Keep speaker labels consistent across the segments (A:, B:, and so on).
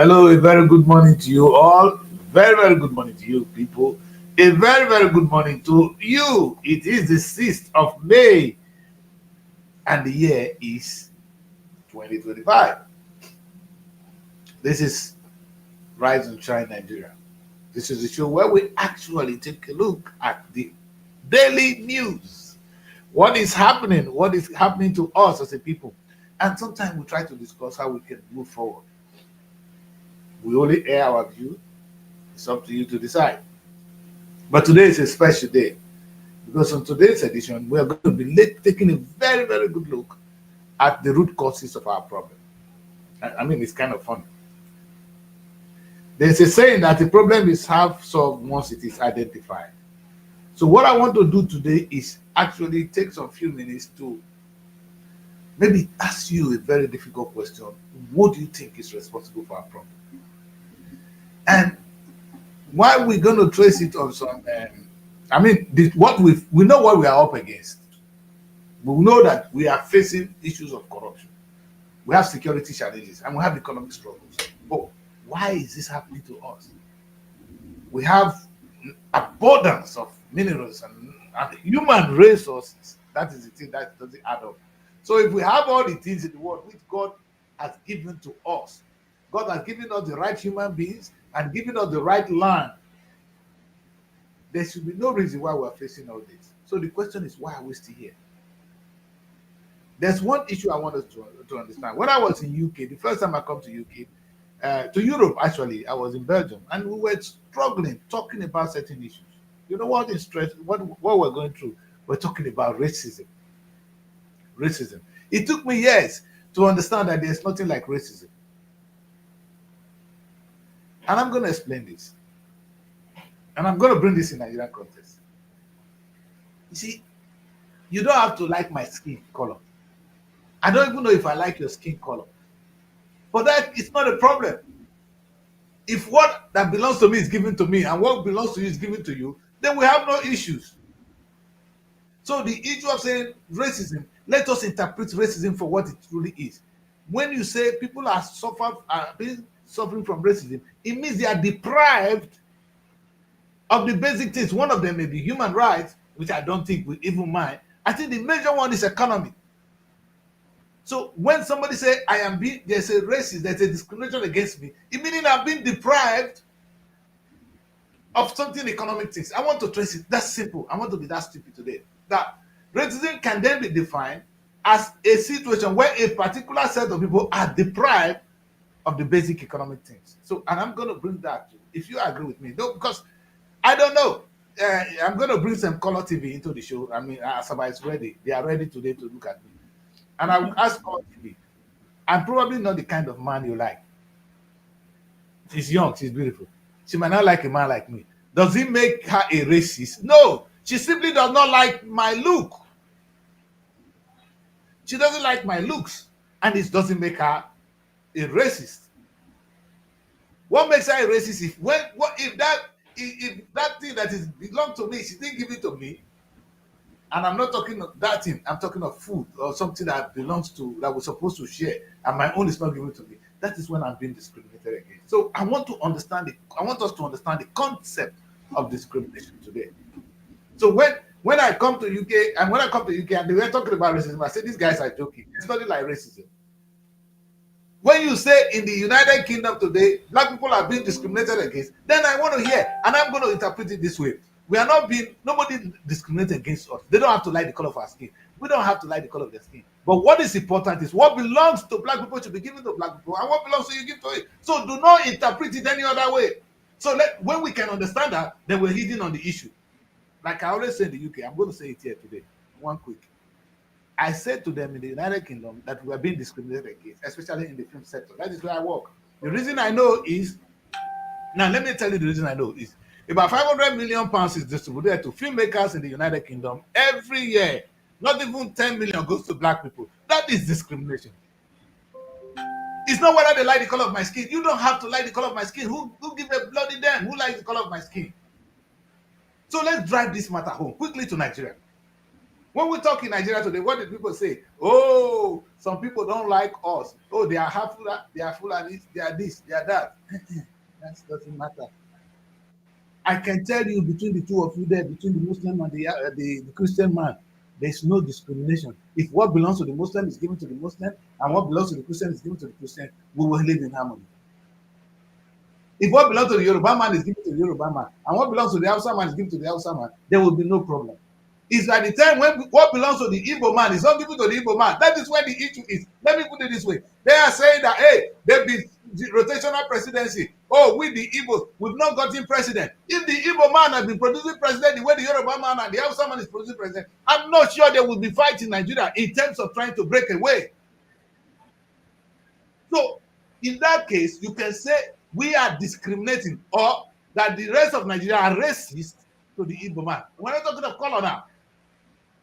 A: Hello, a very good morning to you all. Very, very good morning to you, people. A very, very good morning to you. It is the 6th of May, and the year is 2025. This is Rise and Shine Nigeria. This is the show where we actually take a look at the daily news. What is happening? What is happening to us as a people? And sometimes we try to discuss how we can move forward. We only air our view. It's up to you to decide. But today is a special day because on today's edition, we are going to be taking a very, very good look at the root causes of our problem. I mean, it's kind of funny. There's a saying that the problem is half solved once it is identified. So, what I want to do today is actually take some few minutes to maybe ask you a very difficult question. What do you think is responsible for our problem? And why we're going to trace it on some what we know what we are up against. We know that we are facing issues of corruption, we have security challenges, and we have economic struggles. But why is this happening to us? We have abundance of minerals and human resources. That is the thing that doesn't add up. So if we have all the things in the world which God has given to us, God has given us the right human beings and given us the right land, there should be no reason why we're facing all this. So the question is, why are we still here? There's one issue I want us to understand. When I was in UK, the first time I come to UK, to Europe actually, I was in Belgium, and we were struggling talking about certain issues. You know what is stress? What we're going through? We're talking about racism. Racism. It took me years to understand that there's nothing like racism, and I'm going to explain this. And I'm going to bring this in Nigerian context. You see, you don't have to like my skin color. I don't even know if I like your skin color. But that is not a problem. If what that belongs to me is given to me and what belongs to you is given to you, then we have no issues. So the issue of saying racism, let us interpret racism for what it truly is. When you say people are suffering from racism, it means they are deprived of the basic things. One of them may be human rights, which I don't think we even mind. I think the major one is economy. So when somebody say there's a racist, there's a discrimination against me, it meaning I'm being deprived of something economic things. I want to trace it. That's simple. I want to be that stupid today. That racism can then be defined as a situation where a particular set of people are deprived of the basic economic things. So, and I'm going to bring that, if you agree with me, though, because I don't know. I'm going to bring some color TV into the show. I mean, Asaba is ready. They are ready today to look at me. And I will ask color TV. I'm probably not the kind of man you like. She's young. She's beautiful. She might not like a man like me. Does it make her a racist? No. She simply does not like my look. She doesn't like my looks. And it doesn't make her a racist. What makes her a racist if that thing that is belong to me, she didn't give it to me, and I'm not talking of that thing, I'm talking of food or something that belongs to that we're supposed to share, and my own is not given to me. That is when I'm being discriminated against. So I want us to understand the concept of discrimination today. So when I come to UK and they were talking about racism, I said these guys are joking. It's nothing like racism. When you say in the United Kingdom today, black people are being discriminated against, then I want to hear, and I'm going to interpret it this way. Nobody discriminates against us. They don't have to like the color of our skin. We don't have to like the color of their skin. But what is important is what belongs to black people should be given to black people, and what belongs to you give to it. So do not interpret it any other way. So when we can understand that, then we're hitting on the issue. Like I always say in the UK, I'm going to say it here today. One quick. I said to them in the United Kingdom that we are being discriminated against, especially in the film sector. That is where I work. The reason I know is, now let me tell you the reason I know is, about 500 million pounds is distributed to filmmakers in the United Kingdom every year. Not even 10 million goes to black people. That is discrimination. It's not whether they like the color of my skin. You don't have to like the color of my skin. Who give a bloody damn? Who likes the color of my skin? So let's drive this matter home quickly to Nigeria. When we talk in Nigeria today, what did people say? Oh, some people don't like us. Oh, they are Hafula, they are Fulani, they are this, they are that. That doesn't matter. I can tell you between the two of you there, between the Muslim and the Christian man, there's no discrimination. If what belongs to the Muslim is given to the Muslim and what belongs to the Christian is given to the Christian, we will live in harmony. If what belongs to the Yoruba man is given to the Yoruba man and what belongs to the Hausa man is given to the Hausa man, there will be no problem. It's at the time when what belongs to the Igbo man is not given to the Igbo man. That is where the issue is. Let me put it this way. They are saying that, hey, there be rotational presidency. Oh, we the Igbos, we've not gotten president. If the Igbo man has been producing president the way the Yoruba man and the Hausa man is producing president, I'm not sure they will be fighting Nigeria in terms of trying to break away. So, in that case, you can say we are discriminating or that the rest of Nigeria are racist to the Igbo man. We're not talking of color now.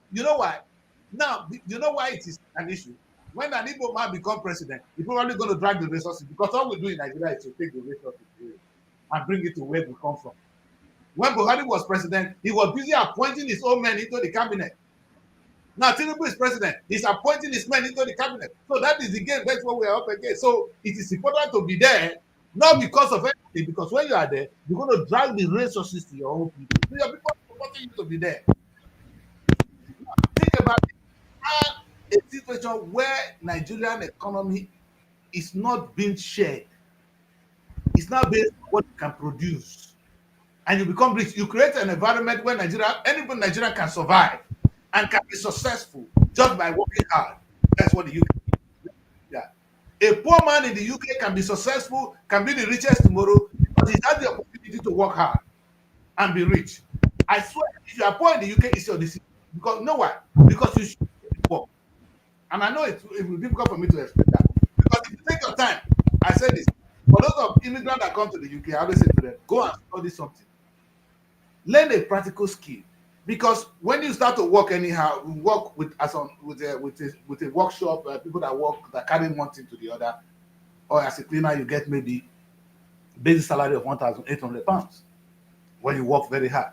A: You know why? Now, you know why it is an issue? When an Igbo man becomes president, he's probably going to drag the resources because all we do in Nigeria is to take the resources and bring it to where we come from. When Buhari was president, he was busy appointing his own men into the cabinet. Now, Tinubu is president. He's appointing his men into the cabinet. So that is the game. That's what we are up against. So it is important to be there, not because of anything, because when you are there, you're going to drag the resources to your own people. So your people are supporting you to be there. Think about it. A situation where Nigerian economy is not being shared. It's not based on what you can produce. And you become rich. You create an environment where anybody Nigeria can survive and can be successful just by working hard. That's what the UK. Yeah. A poor man in the UK can be successful, can be the richest tomorrow, because he has the opportunity to work hard and be rich. I swear, if you are poor in the UK, it's your decision. Because you know why? Because you should be poor. And I know it will be difficult for me to explain that. Because if you take your time, I said this, for those of immigrants that come to the UK, I always say to them, go and study something. Learn a practical skill. Because when you start to work anyhow, work with a workshop, people that carry one thing to the other, or as a cleaner, you get maybe basic salary of £1,800 when you work very hard.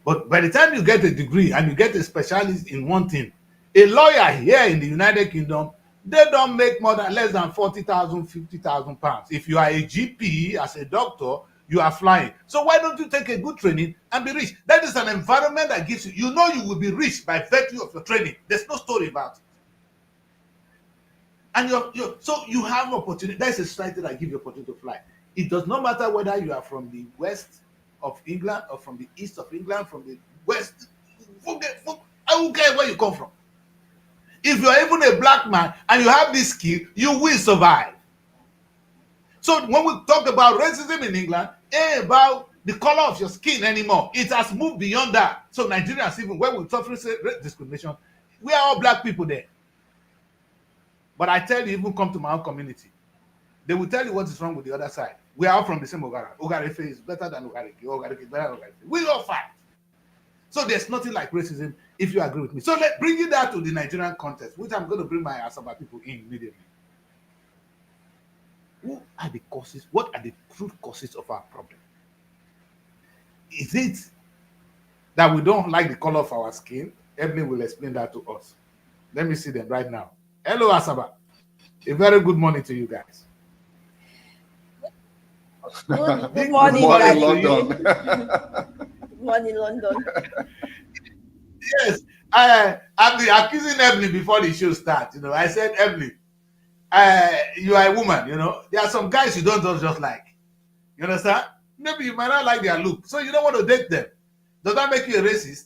A: But by the time you get a degree and you get a specialist in one thing, a lawyer here in the United Kingdom, they don't make more than less than £40,000, £50,000. If you are a GP as a doctor, you are flying. So why don't you take a good training and be rich? That is an environment that gives you know you will be rich by virtue of your training. There's no story about it. And so you have opportunity. That's a society that gives you opportunity to fly. It does not matter whether you are from the west of England or from the east of England, from the west. I don't care where you come from. If you are even a black man and you have this skill, you will survive. So when we talk about racism in England, it ain't about the color of your skin anymore. It has moved beyond that. So Nigerians, even when we suffer discrimination, we are all black people there. But I tell you, even come to my own community, they will tell you what is wrong with the other side. We are all from the same Ogara. Ogarefe is better than Ogareke. Ogareke is better than Ogarefe. We all fight. So there's nothing like racism, if you agree with me. So let's bring it that to the Nigerian context, which I'm going to bring my Asaba people in immediately. Who are the causes? What are the true causes of our problem? Is it that we don't like the color of our skin? Evelyn will explain that to us. Let me see them right now. Hello, Asaba. A very good morning to you guys.
B: Good morning,
C: London.
B: Good morning, London.
A: Yes, I've been accusing Evelyn before the show starts. You know, I said, Evelyn, you are a woman. You know, there are some guys you don't just like. You understand? Maybe you might not like their look, so you don't want to date them. Does that make you a racist?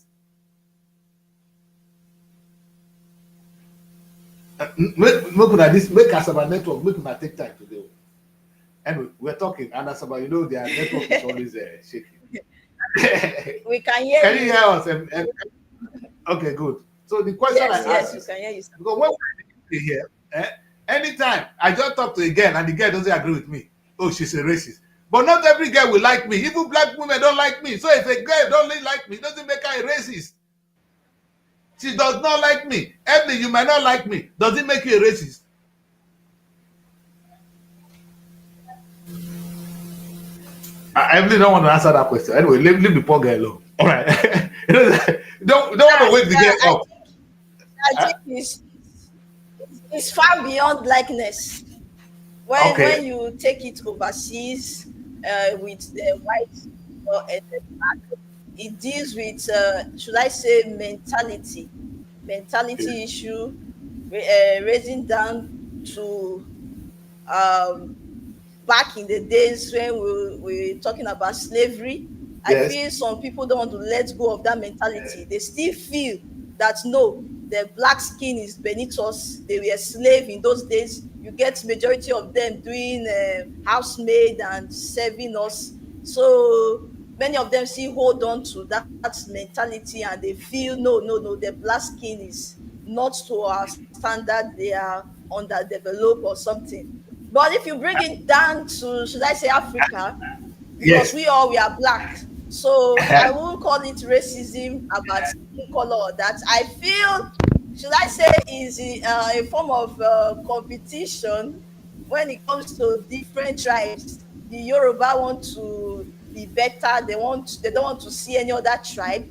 A: Make Asaba network. Make una take time today. Anyway, we're talking, and Asaba, you know, their network is always shaking.
B: We can hear
A: Can you hear us? Okay, good. So the question I asked,
B: yes, you can hear you.
A: Because when we here, anytime I just talk to a girl and the girl doesn't agree with me, oh, she's a racist. But not every girl will like me. Even black women don't like me. So if a girl don't like me, it doesn't make her a racist. She does not like me. Emily, you might not like me. Does it make you a racist? I really don't want to answer that question. Anyway, leave the poor girl alone. All right. don't want to wake the girl up.
B: I think it's far beyond likeness. When
A: Okay.
B: you take it overseas with the white and the black, it deals with should I say
A: Okay.
B: mentality issue, raising down to um, back in the days when we were talking about slavery. I
A: Yes.
B: feel some people don't want to let go of that mentality. They still feel that no, the black skin is beneath us. They were slave in those days. You get majority of them doing housemaid and serving us. So many of them still hold on to that mentality and they feel no, the black skin is not to our standard. They are underdeveloped or something. But if you bring it down to, should I say, Africa, because
A: Yes.
B: we are black, so I won't call it racism about skin color or that. I feel, should I say, is a form of competition when it comes to different tribes. The Yoruba want to be better. They don't want to see any other tribe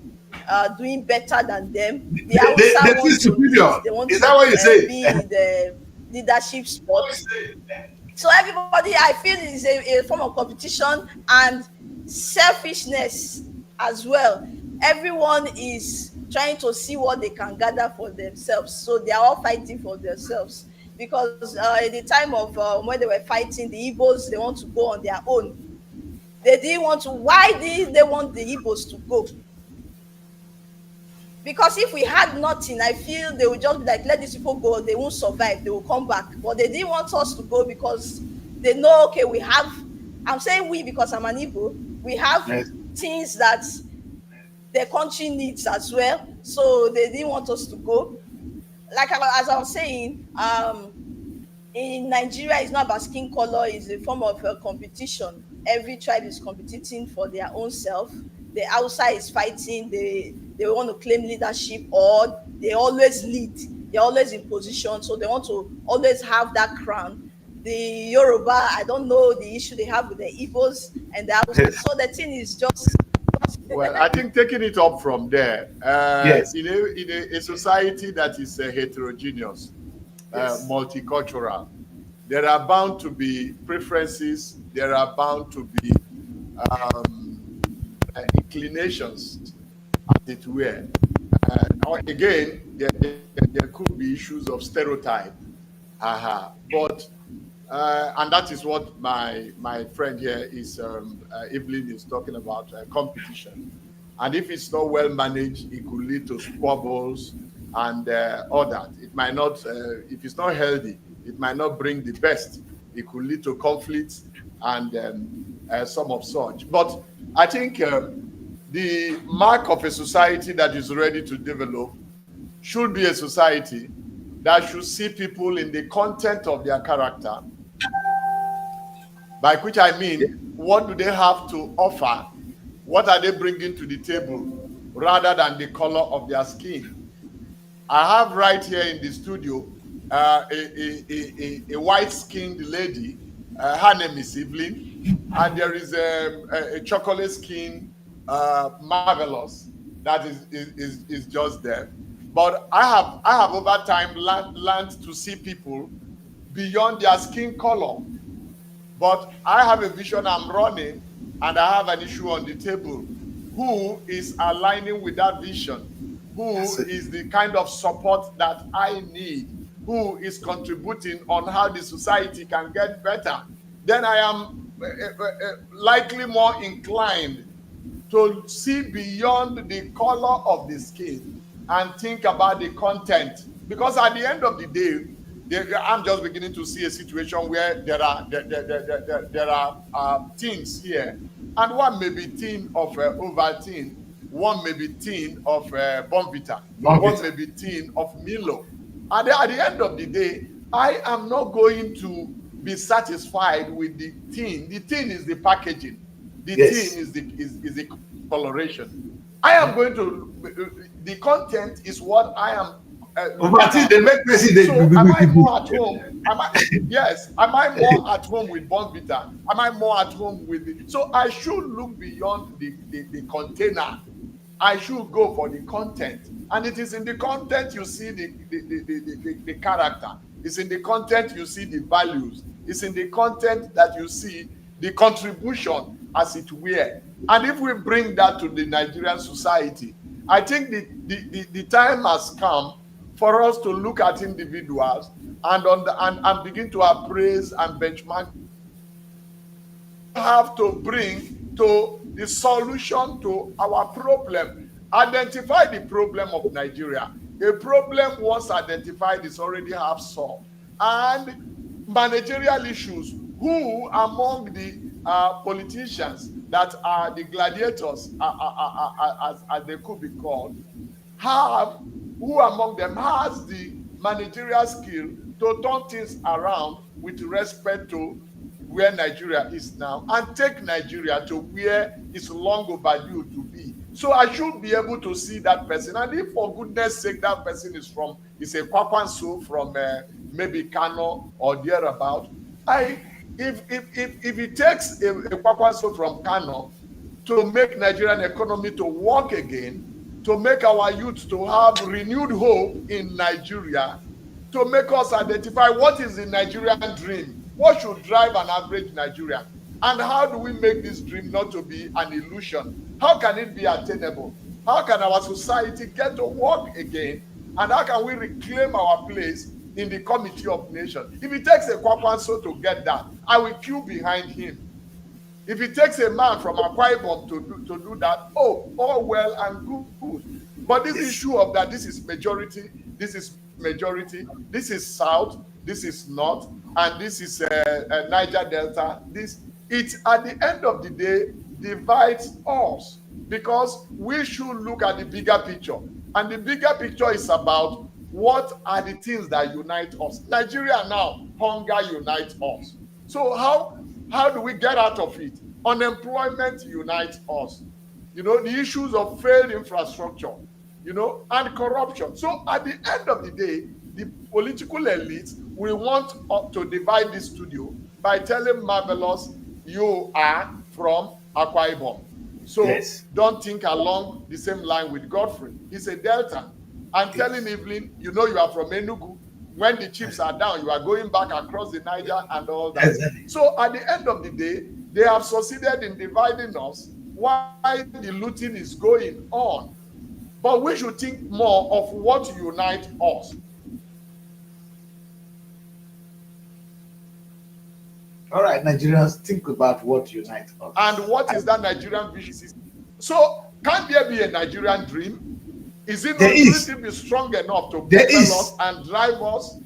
B: doing better than them. The
A: They
B: Hausa
A: feel
B: want to lead.
A: superior.
B: They want
A: Is
B: to
A: that what you say?
B: be in the leadership spot. So everybody, I feel, is a form of competition and selfishness as well. Everyone is trying to see what they can gather for themselves. So they are all fighting for themselves. Because at the time of when they were fighting the Igbos, they want to go on their own. They didn't want to. Why did they want the Igbos to go? Because if we had nothing, I feel they would just be like, let these people go, they won't survive, they will come back. But they didn't want us to go because they know, okay, we have, I'm saying we because I'm an Igbo, we have
A: Yes.
B: things that the country needs as well. So they didn't want us to go. Like as I was saying, in Nigeria, it's not about skin color, it's a form of competition. Every tribe is competing for their own self. The outside is fighting, they want to claim leadership, or they always lead, they're always in position, so they want to always have that crown. The Yoruba, I don't know the issue they have with the Igbos and the Hausa. So the thing is just
C: Well, I think taking it up from there,
A: Yes.
C: in a society that is heterogeneous,
A: Yes.
C: multicultural, there are bound to be preferences, there are bound to be inclinations, as it were. Or again, there could be issues of stereotype. But and that is what my friend here is Evelyn is talking about, competition. And if it's not well managed, it could lead to squabbles and all that. It might not, if it's not healthy, it might not bring the best. It could lead to conflicts and some of such. But I think the mark of a society that is ready to develop should be a society that should see people in the content of their character, by which I mean, what do they have to offer? What are they bringing to the table rather than the color of their skin? I have right here in the studio a white-skinned lady. Her name is Evelyn, and there is a chocolate skin marvelous that is just there. But I have over time learned to see people beyond their skin color. But I have a vision I'm running, and I have an issue on the table. Who is aligning with that vision? Who is the kind of support that I need? Who is contributing on how the society can get better? Then I am likely more inclined to see beyond the color of the skin and think about the content. Because at the end of the day, I'm just beginning to see a situation where there are teens here, and one may be teen of Ovaltine, one may be teen of Bonvita, one may be teen of Milo. And at the end of the day, I am not going to be satisfied with the teen. The teen is the packaging. The teen is the coloration. I am going to, the content is what I am.
A: They make president.
C: So am I more at home? Yes. Am I more at home with Bonvita? Am I more at home with the, so I should look beyond the container I should go for the content. And it is in the content you see the character. It's in the content you see the values. It's in the content that you see the contribution, as it were. And if we bring that to the Nigerian society, I think the time has come for us to look at individuals and begin to appraise and benchmark. Have to bring to the solution to our problem. Identify the problem of Nigeria. A problem once identified is already half solved. And managerial issues. Who among the politicians that are the gladiators, as they could be called, who among them has the managerial skill to turn things around with respect to where Nigeria is now and take Nigeria to where it's long overdue to be? So I should be able to see that person. And if for goodness sake that person is a Kwakwanso from maybe Kano or thereabout, if it takes a Kwakwanso from Kano to make Nigerian economy to work again, to make our youth to have renewed hope in Nigeria, to make us identify what is the Nigerian dream, what should drive an average Nigerian, and how do we make this dream not to be an illusion? How can it be attainable? How can our society get to work again? And how can we reclaim our place in the Committee of Nations? If it takes a Kwakwanso to get that, I will queue behind him. If it takes a man from Akwa Ibom to do that, all well and good. But this issue of that, this is majority, this is South, this is North, and this is Niger Delta. It at the end of the day divides us, because we should look at the bigger picture. And the bigger picture is about what are the things that unite us. Nigeria now, hunger unites us. So how do we get out of it? Unemployment unites us. The issues of failed infrastructure, and corruption. So at the end of the day, the political elites will want to divide this studio by telling Marvelous, you are from Akwa Ibom. So don't think along the same line with Godfrey. He's a Delta. And telling Evelyn, you are from Enugu. When the chips are down, you are going back across the Niger and all that. So at the end of the day, they have succeeded in dividing us while the looting is going on. But we should think more of what unites us.
A: All right, Nigerians, think about what unites us.
C: And what is that Nigerian vision system? So, can there be a Nigerian dream? Is it not going to be strong enough to propel us and drive us?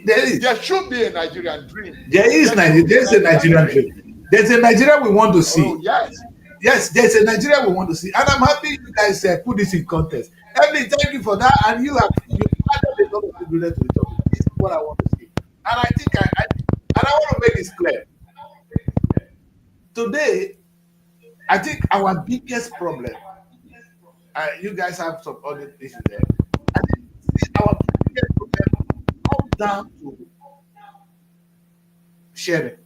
C: There should be a Nigerian dream.
A: There's a Nigerian dream. There's a Nigeria we want to see.
C: Oh, yes.
A: Yes, there's a Nigeria we want to see. And I'm happy you guys put this in context. Emily, thank you for that. And you added a lot of people to the topic. This is what I want to see. And I think I want to make this clear. Today, I think our biggest problem, you guys have some other issues there. I think our biggest problem comes down to sharing,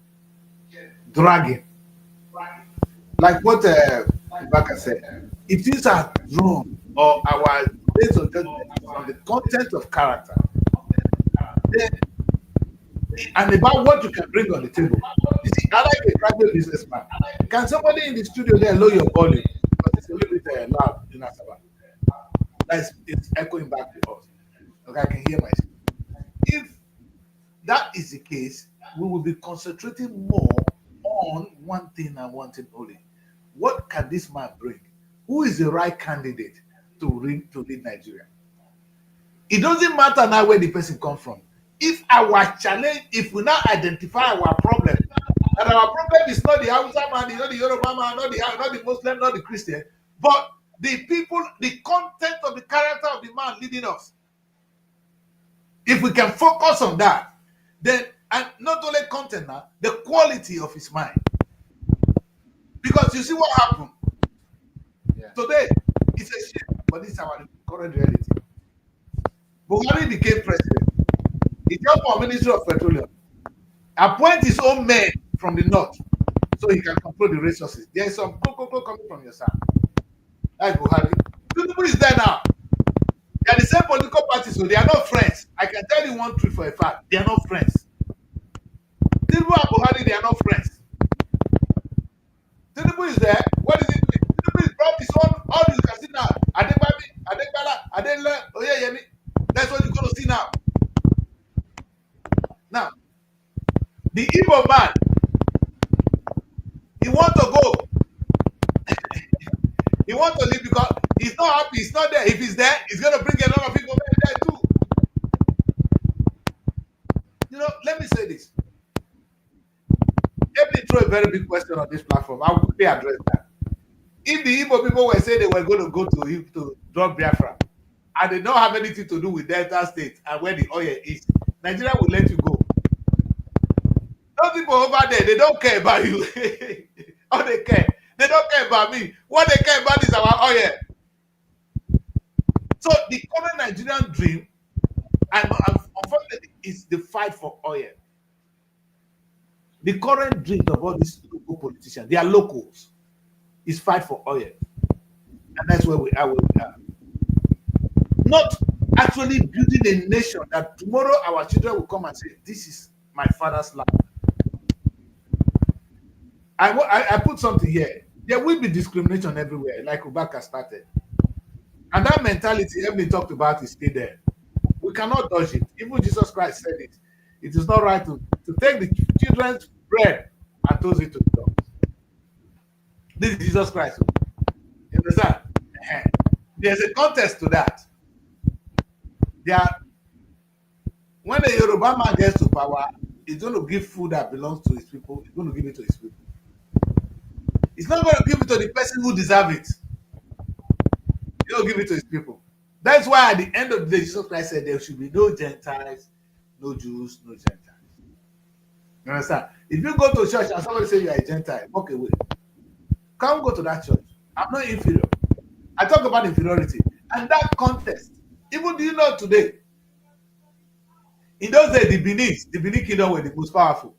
A: dragging. Like what Ibaka said, if things are wrong or our based on the content of character, then and about what you can bring on the table. You see, I like a private businessman. Can somebody in the studio there lower your volume? Because it's a little bit loud in Asaba. It's echoing back to us. Okay, I can hear myself. If that is the case, we will be concentrating more on one thing and one thing only. What can this man bring? Who is the right candidate to lead Nigeria? It doesn't matter now where the person comes from. If our challenge, if we now identify our problem, and our problem is not the Hausa man, not the Yoruba man, not the Muslim, not the Christian, but the people, the content of the character of the man leading us. If we can focus on that, then, and not only content now, the quality of his mind. Because you see what happened. Today, it's a shame, but this is our current reality. Buhari became president. He jumped for Ministry of Petroleum. Appoint his own men from the north so he can control the resources. There is some cocoa coming from your side. That's Buhari. Do Tinubu is there now. They are the same political parties, so they are not friends. I can tell you one truth for a fact. They are not friends. Tinubu and Buhari, they are not friends. Tinubu is there. What is it doing? Tinubu is brought his own, all you can see now. Adegbala, Adele, Oyeyemi. That's what you're going to see now. Now, the Igbo man, he want to go. He want to leave because he's not happy. He's not there. If he's there, he's going to bring a lot of people there too. You know, let me say this. Let me throw a very big question on this platform. I will quickly address that. If the Igbo people were saying they were going to go to him to drop Biafra, and they don't have anything to do with Delta State and where the oil is, Nigeria will let you go. Those people over there, they don't care about you. All they care. They don't care about me. What they care about is our oil. So the current Nigerian dream, and unfortunately, is the fight for oil. The current dream of all these local politicians, they are locals, is fight for oil. And that's where we are where we are. Not actually building a nation that tomorrow our children will come and say, this is my father's land. I put something here. There will be discrimination everywhere, like Ubaka started. And that mentality Emily talked about is still there. We cannot dodge it. Even Jesus Christ said it. It is not right to take the children's bread and toss it to the dogs. This is Jesus Christ. You understand? There's a contest to that. When a Yoruba man gets to power, he's going to give food that belongs to his people. He's going to give it to his people. He's not going to give it to the person who deserves it. He'll give it to his people. That's why at the end of the day, Jesus Christ said there should be no Gentiles, no Jews, no Gentiles. You understand? If you go to church and somebody say you are a Gentile, walk away. Can't go to that church. I'm not inferior. I talk about inferiority. And that contest, even do you know today, in those days, the Benin Kingdom were the most powerful.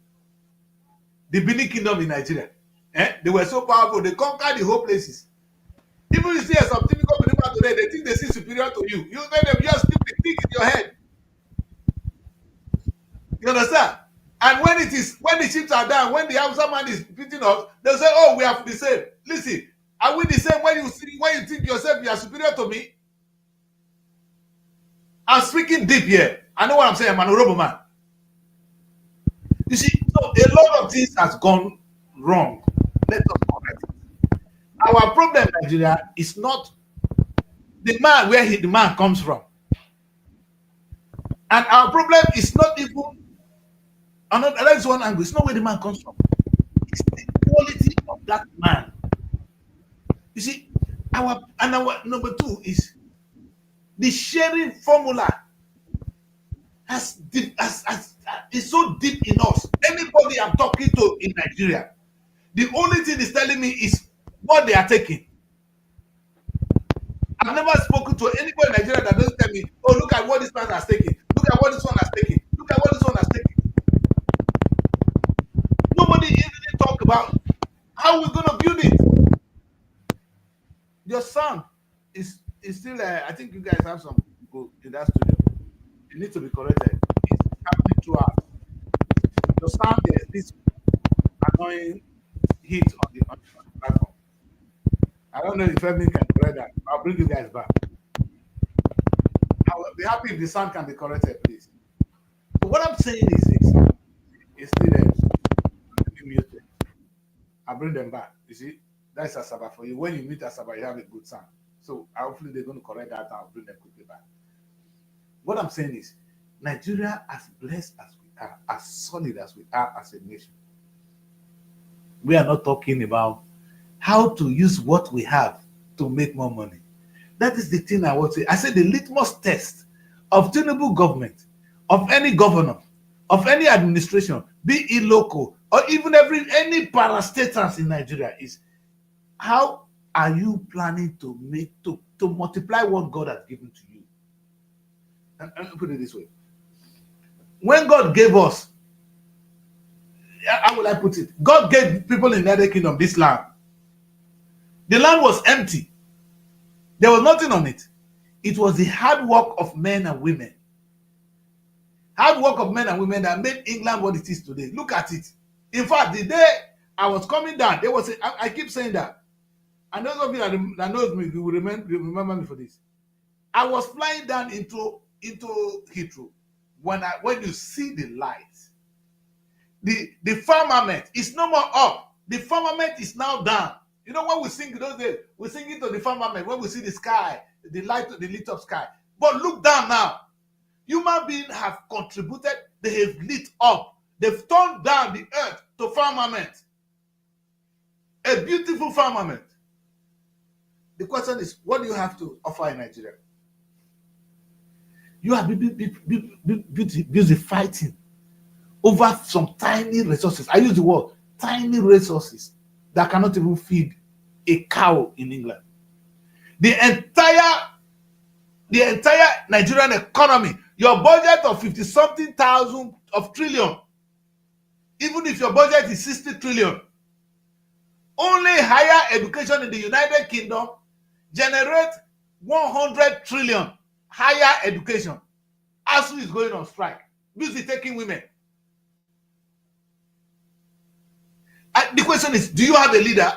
A: The Benin Kingdom in Nigeria. They were so powerful, they conquered the whole places. Even you see some typical people today, they think they see superior to you. You let them just keep the thing in your head. You understand? And when the chips are down, when the Hausa man is beating us, they'll say, oh, we are the same. Listen, are we the same when you think yourself you are superior to me? I'm speaking deep here. I know what I'm saying. I'm an honorable man. You see, so a lot of things has gone wrong. Let us correct it. Our problem in Nigeria is not the man where the man comes from. And our problem is not even that's one angle. It's not where the man comes from. It's the quality of that man. You see, our number two is the sharing formula is so deep in us. Anybody I'm talking to in Nigeria, the only thing is telling me is what they are taking. I've never spoken to anybody in Nigeria that doesn't tell me, oh, look at what this man has taken. Look at what this one has taken. Look at what this one has taken. Nobody even talk about how we're going to build it. Your son is still, I think you guys have some go in that studio. You need to be corrected. It's happening throughout. Your son, there's this annoying heat on the platform. I don't know if Femi can correct that. I'll bring you guys back. I will be happy if the sound can be corrected, please. So what I'm saying is this. It's still there. I'll bring them back. You see, that's Asaba for you. When you meet Asaba, you have a good sound. So hopefully they're going to correct that and I'll bring them quickly back. What I'm saying is, Nigeria, as blessed as we are, as solid as we are as a nation, we are not talking about how to use what we have to make more money. That is the thing I want to say. I said the litmus test of Tinubu government, of any governor, of any administration, be it local or even any parastatals in Nigeria, is how are you planning to multiply what God has given to you? And put it this way. When God gave us, how will I put it? God gave people in the United Kingdom this land. The land was empty. There was nothing on it. It was the hard work of men and women. Hard work of men and women that made England what it is today. Look at it. In fact, the day I was coming down, there was I keep saying that. And those of you that knows me, you will remember me for this. I was flying down into Heathrow. When you see the lights, the firmament is no more up. The firmament is now down. You know when we sing those days, we sing it to the firmament when we see the sky, the lit up sky. But look down now. Human beings have contributed. They have lit up. They've turned down the earth to firmament. A beautiful firmament. The question is, what do you have to offer in Nigeria? You are busy fighting over some tiny resources. I use the word tiny resources that cannot even feed a cow in England. The entire Nigerian economy, your budget of 50-something thousand of trillion, even if your budget is 60 trillion, only higher education in the United Kingdom generates 100 trillion higher education. ASU is going on strike. Busy taking women. And the question is, do you have a leader?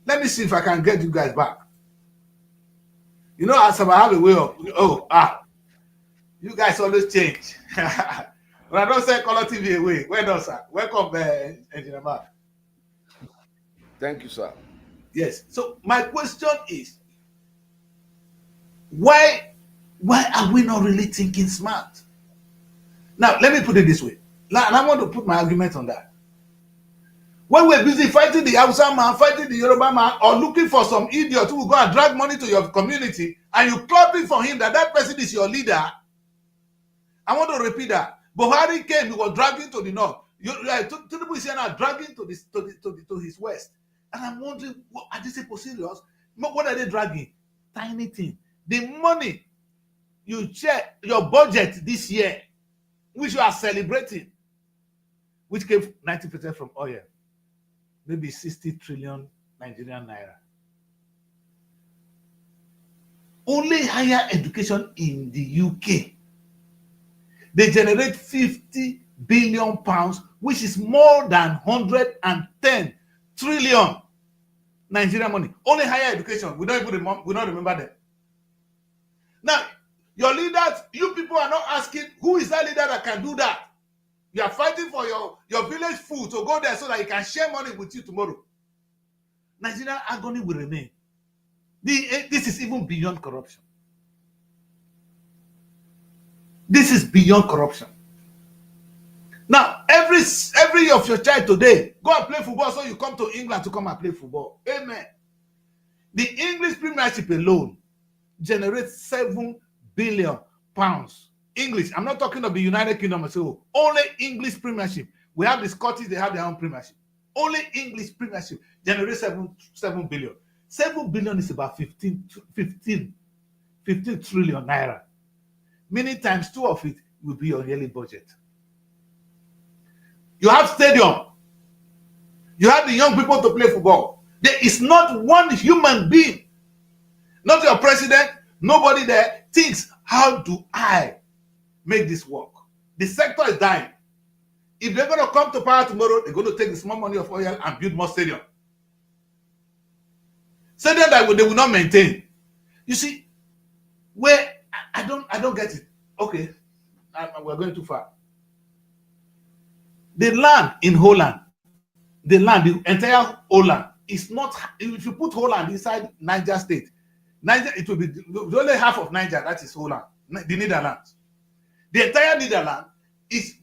A: Let me see if I can get you guys back. You know, as I have a way of, you guys always change. When I don't say Color TV away, where does sir? Welcome, Engineer Mark.
C: Thank you, sir.
A: Yes. So my question is, why are we not really thinking smart? Now, let me put it this way. And I want to put my argument on that. When we're busy fighting the Hausa man, fighting the Yoruba man, or looking for some idiot who will go and drag money to your community, and you clapping for him that person is your leader, I want to repeat that. Buhari came, he was dragging to the north. Tinubu is here now dragging to his west. And I'm wondering, are these people serious? What are they dragging? Tiny thing. The money you check, your budget this year, which you are celebrating, which came 90% from oil, maybe 60 trillion Nigerian naira. Only higher education in the UK, they generate 50 billion pounds, which is more than 110 trillion Nigerian money. Only higher education. We don't remember them. Now, your leaders, you people are not asking who is that leader that can do that. You are fighting for your village food to go there so that you can share money with you tomorrow. Nigerian agony will remain. This is even beyond corruption. This is beyond corruption. Now, every of your child today, go and play football so you come to England to come and play football. Amen. The English Premiership alone generates 7 billion pounds. English. I'm not talking of the United Kingdom. So only English Premiership. We have the Scottish, they have their own Premiership. Only English Premiership generates 7 billion. 7 billion is about 15 trillion naira. Many times 2 of it will be your yearly budget. You have stadium. You have the young people to play football. There is not one human being, not your president, nobody there thinks, how do I make this work? The sector is dying. If they're going to come to power tomorrow, they're going to take the small money of oil and build more stadium. Stadium that they will not maintain. You see, where I don't get it. Okay, we're going too far. The land in Holland, the entire Holland is not. If you put Holland inside Niger State, it will be only half of Niger. That is Holland, the Netherlands. The entire Netherlands is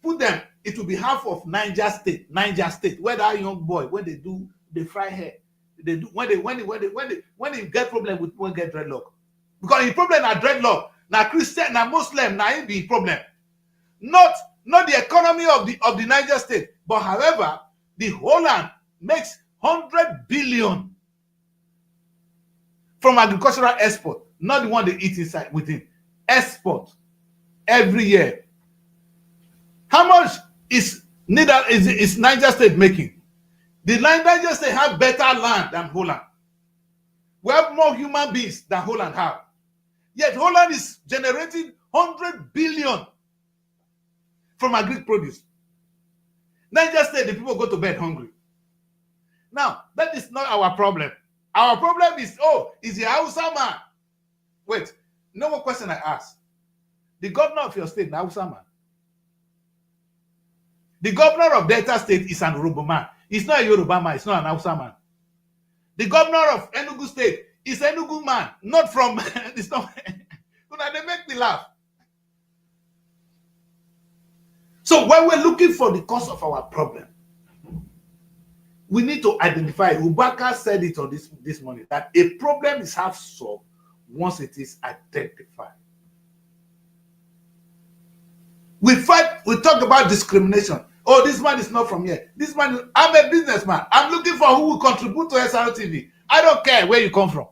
A: it will be half of Niger State, where that young boy, when they fry hair, they do when they get problem with when get dreadlock. Because the problem are dreadlock. Now Christian, now Muslim, now it be problem. Not the economy of the Niger State, but however, the Holland makes 100 billion from agricultural export, not the one they eat inside within. Export every year. How much is Niger State making? The Niger State have better land than Holland. We have more human beings than Holland have. Yet Holland is generating 100 billion from agri produce. Niger State, the people go to bed hungry. Now, that is not our problem. Our problem is, is the Hausa man. Wait, no more question I ask. The governor of your state, the Hausa man. The governor of Delta State is an Yoruba man. He's not a Yoruba man. It's not an Hausa man. The governor of Enugu State is Enugu man, not from. It's not. They make me laugh. So when we're looking for the cause of our problem, we need to identify. Ubaka said it on this morning that a problem is half solved once it is identified. We talk about discrimination. Oh, this man is not from here. This man, I'm a businessman. I'm looking for who will contribute to SRTV. I don't care where you come from.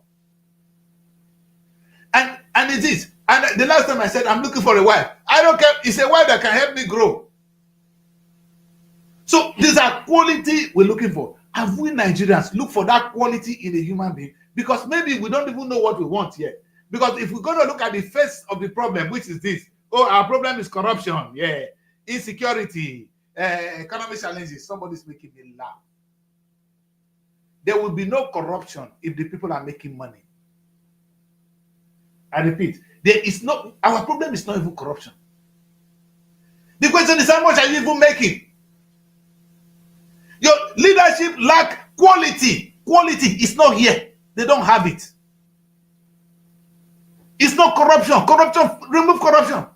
A: And it is. And the last time I said, I'm looking for a wife. I don't care. It's a wife that can help me grow. So these are quality we're looking for. Have we Nigerians look for that quality in a human being? Because maybe we don't even know what we want yet. Because if we're going to look at the face of the problem, which is this, our problem is corruption, insecurity, economic challenges, somebody's making me laugh. There will be no corruption if the people are making money. I repeat, our problem is not even corruption. The question is, how much are you even making? Your leadership lack quality. Quality is not here. They don't have it. It's not corruption. Corruption, remove corruption.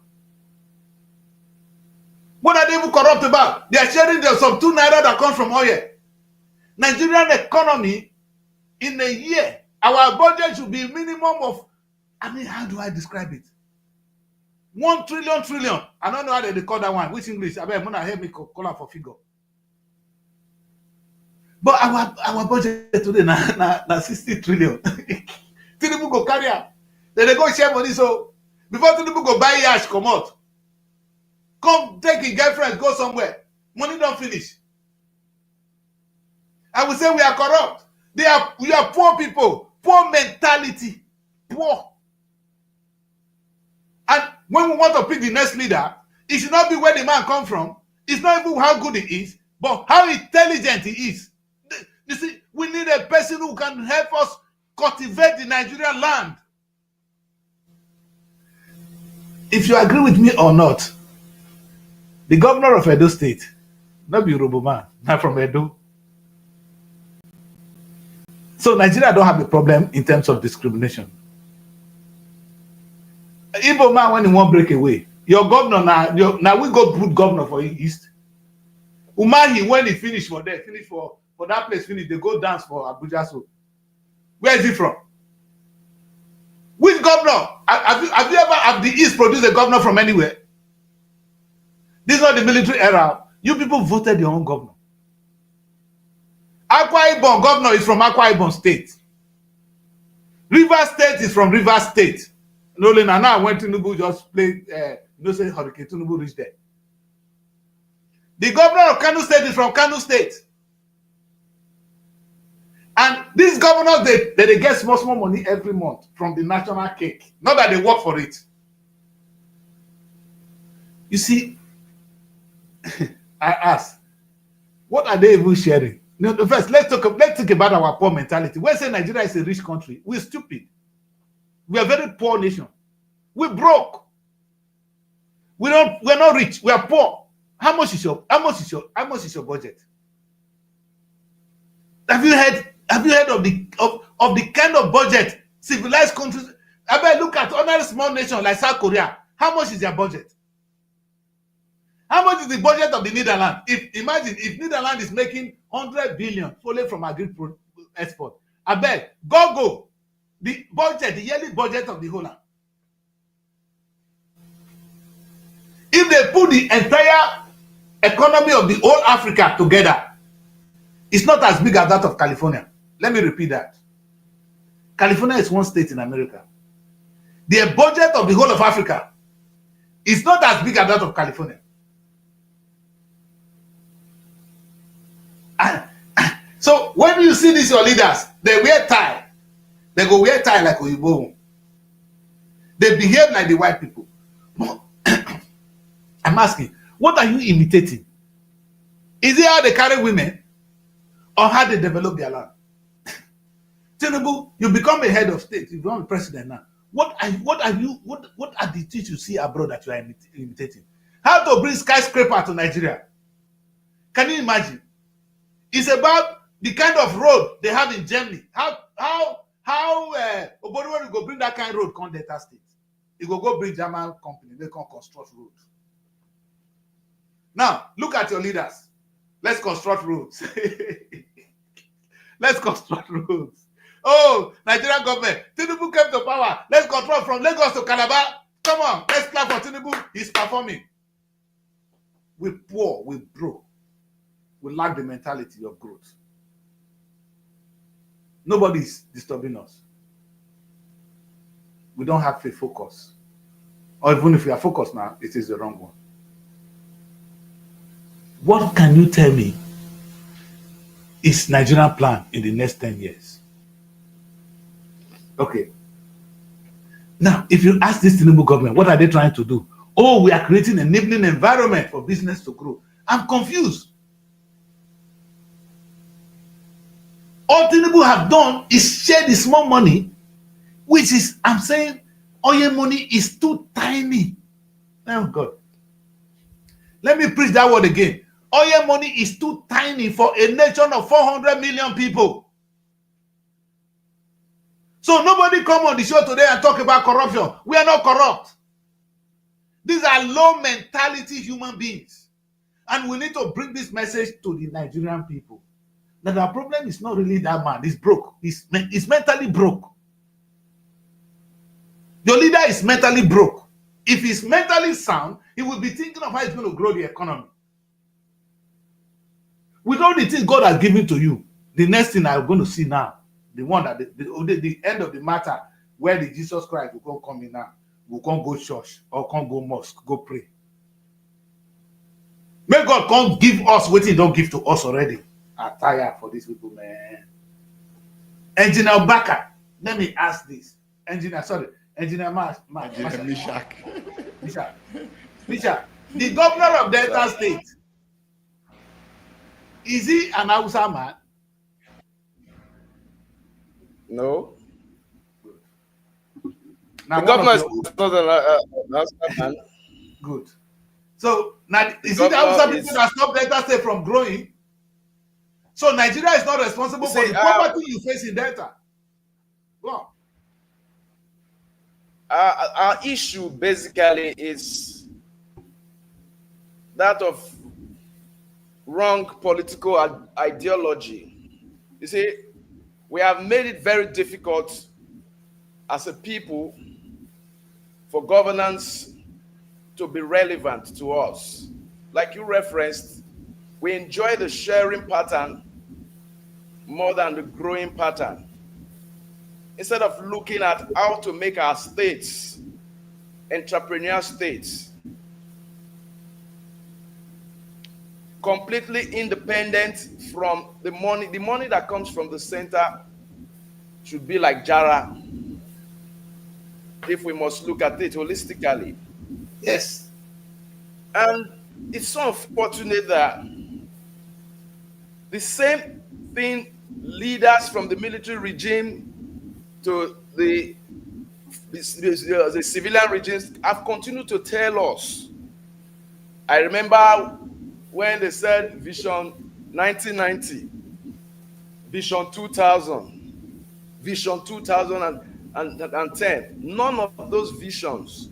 A: What are they even corrupt about? They are sharing some 2 naira that comes from oil. Nigerian economy, in a year, our budget should be a minimum of, how do I describe it? 1 trillion. I don't know how they call that one. Which English? I bet Mona help me call out for figure. But our budget today na 60 trillion. Tinubu go carry out. Then they go share money. So before Tinubu go buy yash, come out. Come take a girlfriend, go somewhere. Money don't finish. I will say we are corrupt. We are poor people. Poor mentality. Poor. And when we want to pick the next leader, it should not be where the man come from. It's not even how good he is, but how intelligent he is. You see, we need a person who can help us cultivate the Nigerian land. If you agree with me or not, the governor of Edo State, not be Yoruba man, not from Edo. So Nigeria don't have a problem in terms of discrimination. Igbo man when he won't break away, your governor now we go put governor for East. Umahi when he finish for there, finish for that place, finish, they go dance for Abuja. So where is he from? Which governor? Have you ever have the East produced a governor from anywhere? This is not the military era. You people voted your own governor. Akwa Ibom governor is from Akwa Ibom State. Rivers State is from Rivers State. No, now when Tinubu just played, say Hurricane Tinubu reached there. The governor of Kano State is from Kano State. And these governors, they get small money every month from the national cake. Not that they work for it. You see, I ask, what are they even sharing? First, let's talk about our poor mentality. When say Nigeria is a rich country, we're stupid. We are a very poor nation. We're broke. We're not rich. We are poor. How much is your budget? Have you heard of the kind of budget civilized countries? I bet look at other small nations like South Korea. How much is their budget? How much is the budget of the Netherlands? Imagine if Netherlands is making 100 billion solely from agri export. I bet go the yearly budget of the whole land. If they put the entire economy of the whole Africa together, it's not as big as that of California. Let me repeat that. California is one state in America. The budget of the whole of Africa is not as big as that of California. So when you see these your leaders, they wear tie. They go wear tie like Oyibo. They behave like the white people. I'm asking, what are you imitating? Is it how they carry women or how they develop their land? Tinubu, you become a head of state, you become a president now. What are the things you see abroad that you are imitating? How to bring skyscraper to Nigeria? Can you imagine? It's about the kind of road they have in Germany. How Obodo go bring that kind of road come Delta State? You go bring German company, they can construct roads. Now, look at your leaders. Let's construct roads. Let's construct roads. Oh, Nigerian government, Tinubu came to power. Let's control from Lagos to Calabar. Come on, let's clap for Tinubu. He's performing. We're poor, we're broke. We lack the mentality of growth. Nobody's disturbing us. We don't have a focus. Or even if we are focused now, it is the wrong one. What can you tell me is Nigerian plan in the next 10 years? Okay. Now, if you ask this Tinubu government, what are they trying to do? Oh, we are creating an enabling environment for business to grow. I'm confused. All Tinubu have done is share the small money, which is, I'm saying, oil money is too tiny. Oh, God. Let me preach that word again. Oil money is too tiny for a nation of 400 million people. So nobody come on the show today and talk about corruption. We are not corrupt. These are low mentality human beings. And we need to bring this message to the Nigerian people. That our problem is not really that man. He's broke. He's mentally broke. Your leader is mentally broke. If he's mentally sound, he will be thinking of how he's going to grow the economy. With all the things God has given to you, the next thing I'm going to see now, the one that the end of the matter, where the Jesus Christ will come in now, we can't go church or can't go mosque, go pray. May God can't give us what He don't give to us already. I'm tired for these people, man. Engineer Baka, let me ask this. Engineer Mishak. Mishak, the governor of Delta State, is he an Hausa man?
D: No.
A: Now,
D: the governor is not an Hausa man.
A: Good. So now, is it the Hausa people that stop Delta State from growing? So Nigeria is not responsible for the poverty you face in Delta. Go on.
D: Our issue basically is that of wrong political ideology. You see, we have made it very difficult as a people for governance to be relevant to us. Like you referenced, we enjoy the sharing pattern more than the growing pattern. Instead of looking at how to make our states entrepreneurial states, completely independent from the money that comes from the center should be like Jara, if we must look at it holistically.
A: Yes.
D: And it's so unfortunate that the same thing leaders from the military regime to the civilian regimes have continued to tell us. I remember when they said Vision 1990, Vision 2000, Vision 2010. None of those visions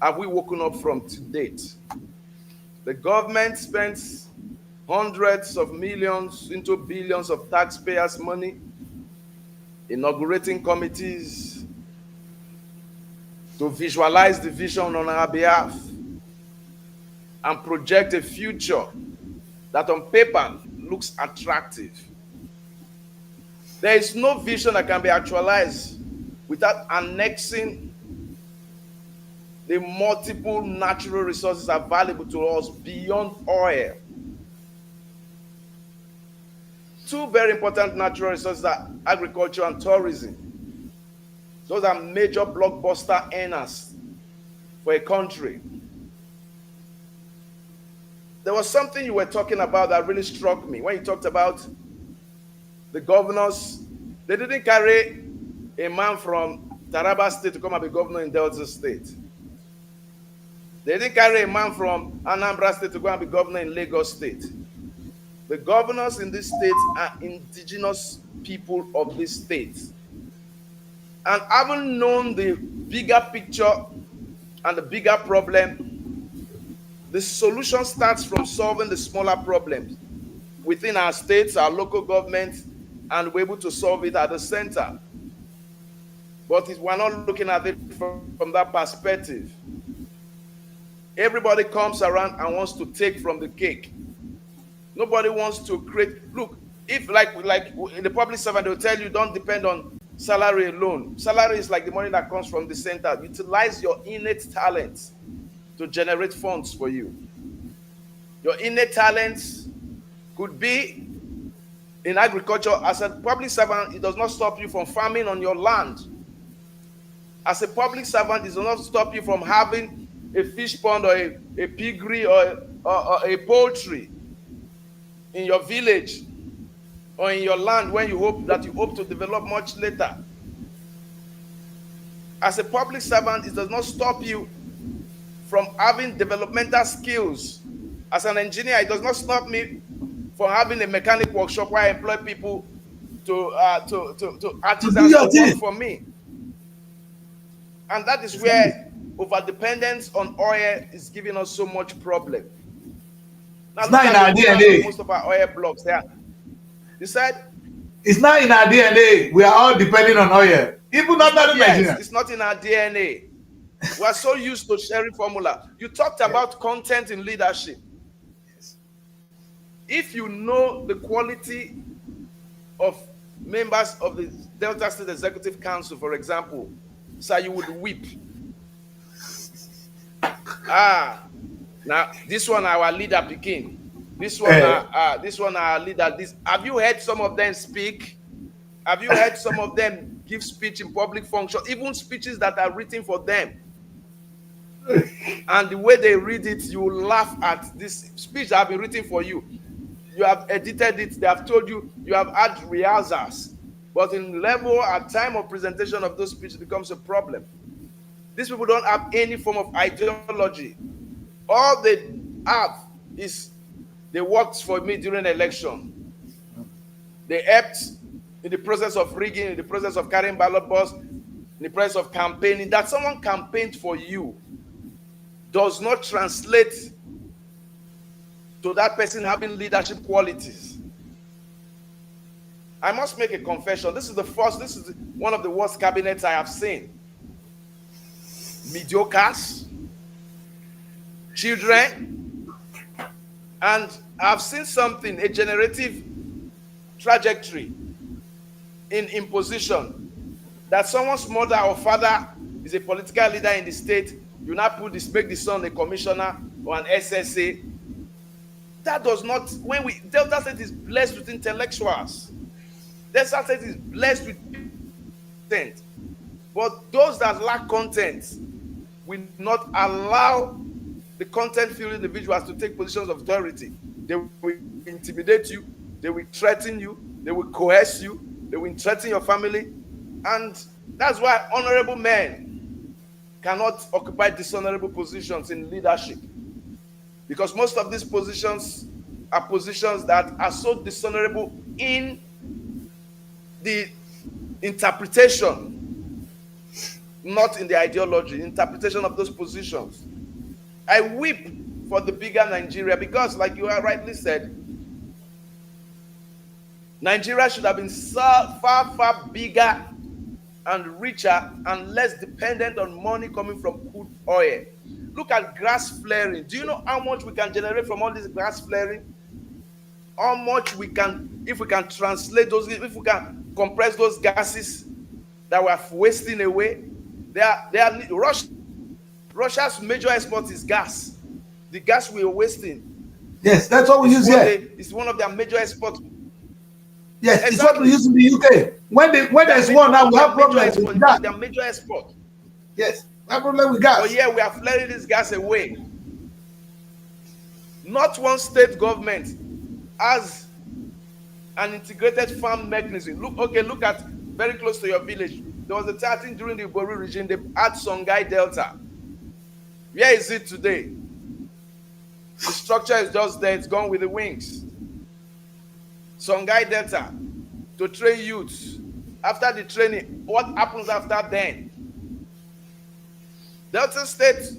D: have we woken up from to date. The government spends hundreds of millions into billions of taxpayers' money, inaugurating committees to visualize the vision on our behalf and project a future that on paper looks attractive. There is no vision that can be actualized without annexing the multiple natural resources available to us beyond oil. Two very important natural resources are agriculture and tourism. Those are major blockbuster earners for a country. There was something you were talking about that really struck me when you talked about the governors. They didn't carry a man from Taraba State to come and be governor in Delta State. They didn't carry a man from Anambra State to go and be governor in Lagos State. The governors in this state are indigenous people of this state. And having known the bigger picture and the bigger problem, the solution starts from solving the smaller problems within our states, our local governments, and we're able to solve it at the center. But we're not looking at it from that perspective. Everybody comes around and wants to take from the cake. Nobody wants to create. Look, if like in the public servant, they'll tell you don't depend on salary alone. Salary is like the money that comes from the center. Utilize your innate talents to generate funds for you. Your innate talents could be in agriculture. As a public servant, it does not stop you from farming on your land. As a public servant, it does not stop you from having a fish pond or a piggery or a poultry in your village or in your land when you hope to develop much later. As a public servant, it does not stop you from having developmental skills. As an engineer, it does not stop me from having a mechanic workshop where I employ people to artisans to work for me. And that is where overdependence on oil is giving us so much problem. Now,
A: it's not in our DNA.
D: Most of our oil blocks there. You said?
A: It's not in our DNA. We are all depending on oil. Even not that
D: Yes, it's not in our DNA. We are so used to sharing formula. You talked about content in leadership.
A: Yes.
D: If you know the quality of members of the Delta State Executive Council, for example, so you would weep. Now this one our leader Pekin. This one our leader. Have you heard some of them speak? Have you heard some of them give speech in public function, even speeches that are written for them? And the way they read it, you will laugh at this speech that have been written for you. You have edited it, they have told you, you have had rehearsals. But in level, at time of presentation of those speeches, becomes a problem. These people don't have any form of ideology. All they have is they worked for me during the election. They helped in the process of rigging, in the process of carrying ballot box, in the process of campaigning. That someone campaigned for you does not translate to that person having leadership qualities. I must make a confession. This is one of the worst cabinets I have seen. Mediocres, children, and I've seen something, a generative trajectory in imposition, that someone's mother or father is a political leader in the state. You now make the son a commissioner or an SSA. That does not, Delta State is blessed with intellectuals. Delta State is blessed with content. But those that lack content will not allow the content-filled individuals to take positions of authority. They will intimidate you, they will threaten you, they will coerce you, they will threaten your family. And that's why honorable men cannot occupy dishonorable positions in leadership. Because most of these positions are positions that are so dishonorable in the interpretation, not in the ideology, interpretation of those positions. I weep for the bigger Nigeria because, like you rightly said, Nigeria should have been far bigger and richer and less dependent on money coming from crude oil. Look at grass flaring. Do you know how much we can generate from all this grass flaring? How much we can, if we can translate those, if we can compress those gases that we're wasting away. Russia's major export is gas. The gas we are wasting.
A: Yes, that's what we use here.
D: It's one of their major exports.
A: Yes, it's what we use in the UK. When there's war now, we have problems with gas.
D: Their major export.
A: Yes, we have problem with gas.
D: But yeah, we are flaring this gas away. Not one state government has an integrated farm mechanism. Look at very close to your village. There was a time, I think during the Igbo regime, they had Songhai Delta. Where is it today? The structure is just there, it's gone with the wings. Songhai Delta, to train youths. After the training, what happens after then? Delta State,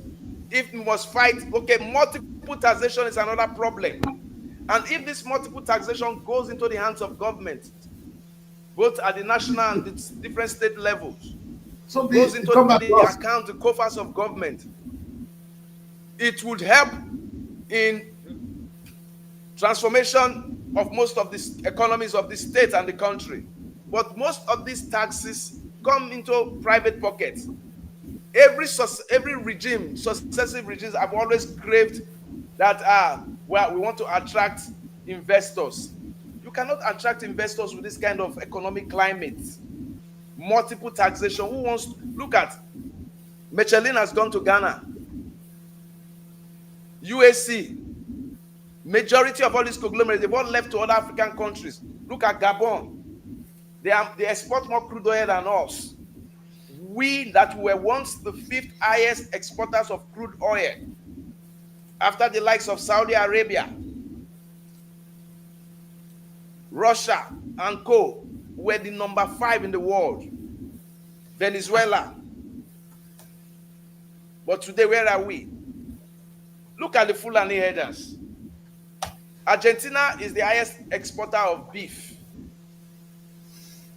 D: if we must fight, okay, multiple taxation is another problem. And if this multiple taxation goes into the hands of government, both at the national and the different state levels, goes into the account, the coffers of government, it would help in transformation of most of the economies of the state and the country. But most of these taxes come into private pockets. Every regime, successive regimes have always craved that we want to attract investors. You cannot attract investors with this kind of economic climate. Multiple taxation. Who wants to look at Michelin has gone to Ghana. UAC. Majority of all these conglomerates, they've all left to other African countries. Look at Gabon. They export more crude oil than us. We that were once the 5th highest exporters of crude oil, after the likes of Saudi Arabia, Russia, and co, were the number 5 in the world. Venezuela. But today, where are we? Look at the Fulani herders. Argentina is the highest exporter of beef.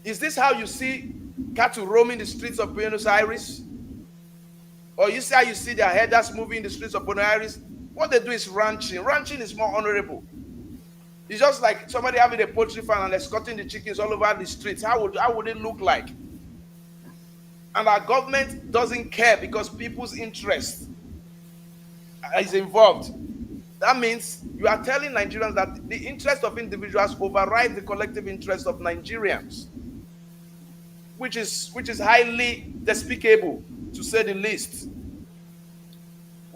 D: Is this how you see cattle roaming the streets of Buenos Aires? Or you see how you see their herders moving the streets of Buenos Aires? What they do is ranching. Ranching is more honorable. It's just like somebody having a poultry farm and escorting the chickens all over the streets. How would it look like? And our government doesn't care because people's interest is involved. That means you are telling Nigerians that the interest of individuals overrides the collective interest of Nigerians, which is highly despicable, to say the least.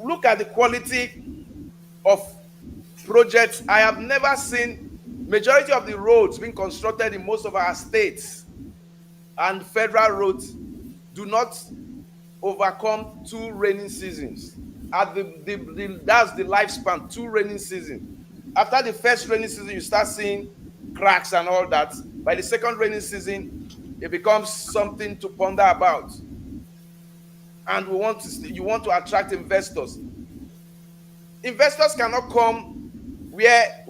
D: Look at the quality of projects. I have never seen majority of the roads being constructed in most of our states and federal roads do not overcome 2 rainy seasons. That's the lifespan, 2 rainy seasons. After the first rainy season, you start seeing cracks and all that. By the second rainy season, it becomes something to ponder about. And you want to attract investors. Investors cannot come where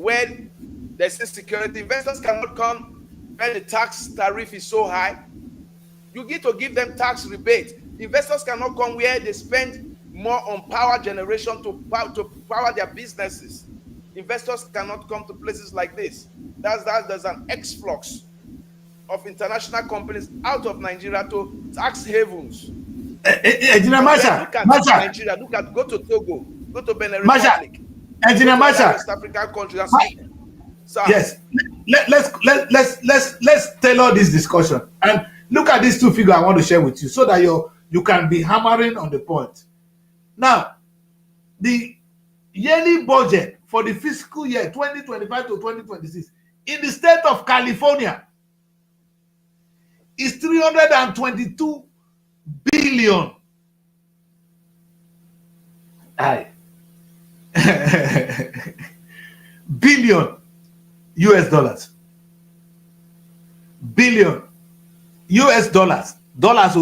D: there's insecurity. Investors cannot come when the tax tariff is so high. You need to give them tax rebate. Investors cannot come where they spend more on power generation to power their businesses. Investors cannot come to places like this. There's an exflux of international companies out of Nigeria to tax havens.
A: Engineer Masha,
D: look at Nigeria. Go to Togo, go to Benin Republic.
A: Engineer Masha,
D: West African countries.
A: Yes, let's tailor this discussion and look at these 2 figures I want to share with you so that you can be hammering on the point. Now, the yearly budget for the fiscal year 2025 to 2026 in the state of California is 322 billion. Billion US dollars. Billion US dollars. Dollars.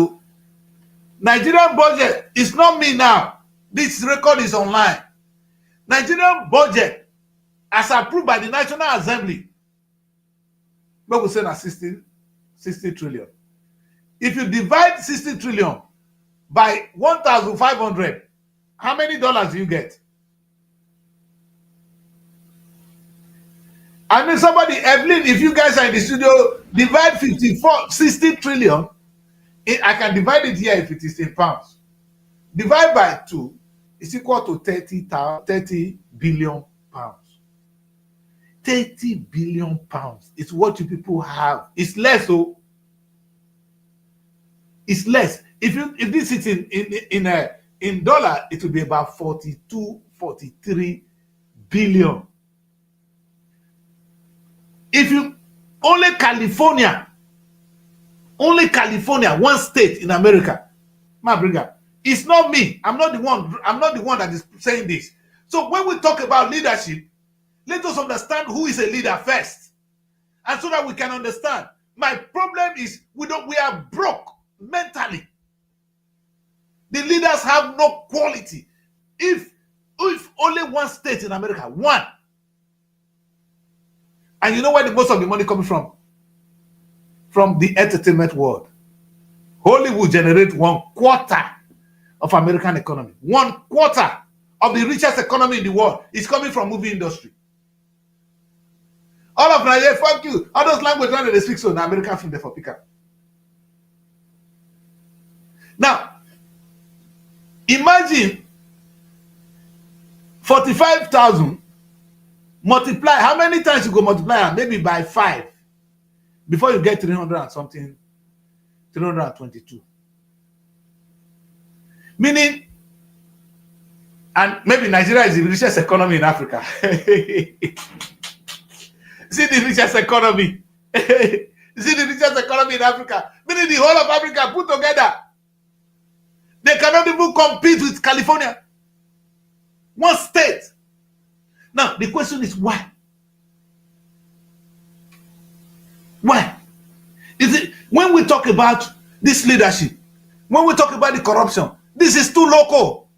A: Nigerian budget is not me now. This record is online. Nigerian budget, as approved by the National Assembly, we will say na 60 trillion. If you divide 60 trillion by 1,500, how many dollars do you get? I mean, somebody, Evelyn, if you guys are in the studio, divide 60 trillion. I can divide it here if it is in pounds. Divide by 2 is equal to 30 billion pounds. 30 billion pounds is what you people have. It's less, oh. It's less. If this is in dollar, it will be about 42, 43 billion. If you only California, one state in America, Mabriga, it's not me. I'm not the one that is saying this. So when we talk about leadership, let us understand who is a leader first, and so that we can understand. My problem is we are broke mentally. The leaders have no quality. If only one state in America, one, and you know where the most of the money coming from? From the entertainment world. Hollywood generates 1/4 of American economy. 1/4 of the richest economy in the world is coming from movie industry. All of Nigeria, fuck you. All those languages that they speak, so the American film, therefore pick up. Now, imagine 45,000 multiply. How many times you go multiply? Maybe by 5 before you get 300 and something, 322. Meaning, and maybe Nigeria is the richest economy in Africa. See the richest economy. See the richest economy in Africa. Meaning the whole of Africa put together. They cannot even compete with California. One state. Now, the question is why? Why? Is it when we talk about this leadership, when we talk about the corruption, this is too local.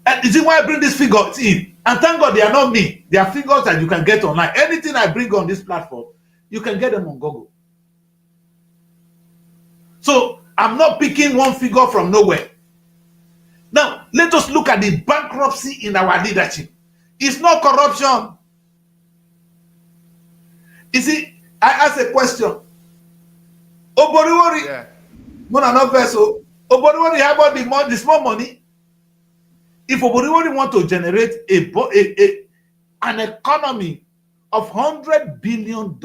A: And is it why I bring these figures in? And thank God they are not me. They are figures that you can get online. Anything I bring on this platform, you can get them on Google. So I'm not picking one figure from nowhere. Now, let us look at the bankruptcy in our leadership. It's not corruption. You see, I asked a question. Oboriwori, Oboriwori have all the small money. If Oboriwori want to generate an economy of $100 billion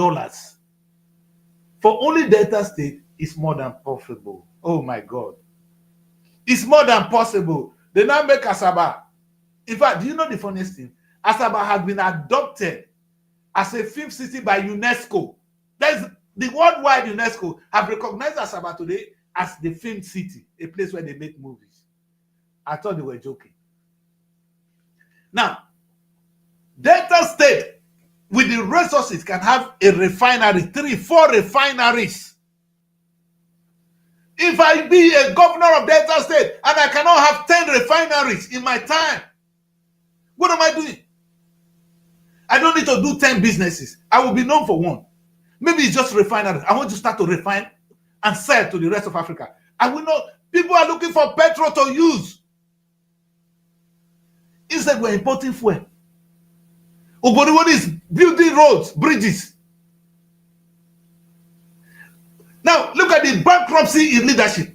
A: for only Delta State, it's more than possible. Oh my God. It's more than possible. They now make Asaba. In fact, do you know the funniest thing? Asaba has been adopted as a film city by UNESCO. That's the worldwide UNESCO have recognized Asaba today as the film city, a place where they make movies. I thought they were joking. Now, Delta State, with the resources, can have a refinery, 3-4 refineries. If I be a governor of Delta State and I cannot have 10 refineries in my time, what am I doing? I don't need to do 10 businesses. I will be known for one. Maybe it's just refineries. I want to start to refine and sell to the rest of Africa. I will not. People are looking for petrol to use. Instead, we're importing fuel. Oboriwori is building roads, bridges. Now, look at the bankruptcy in leadership.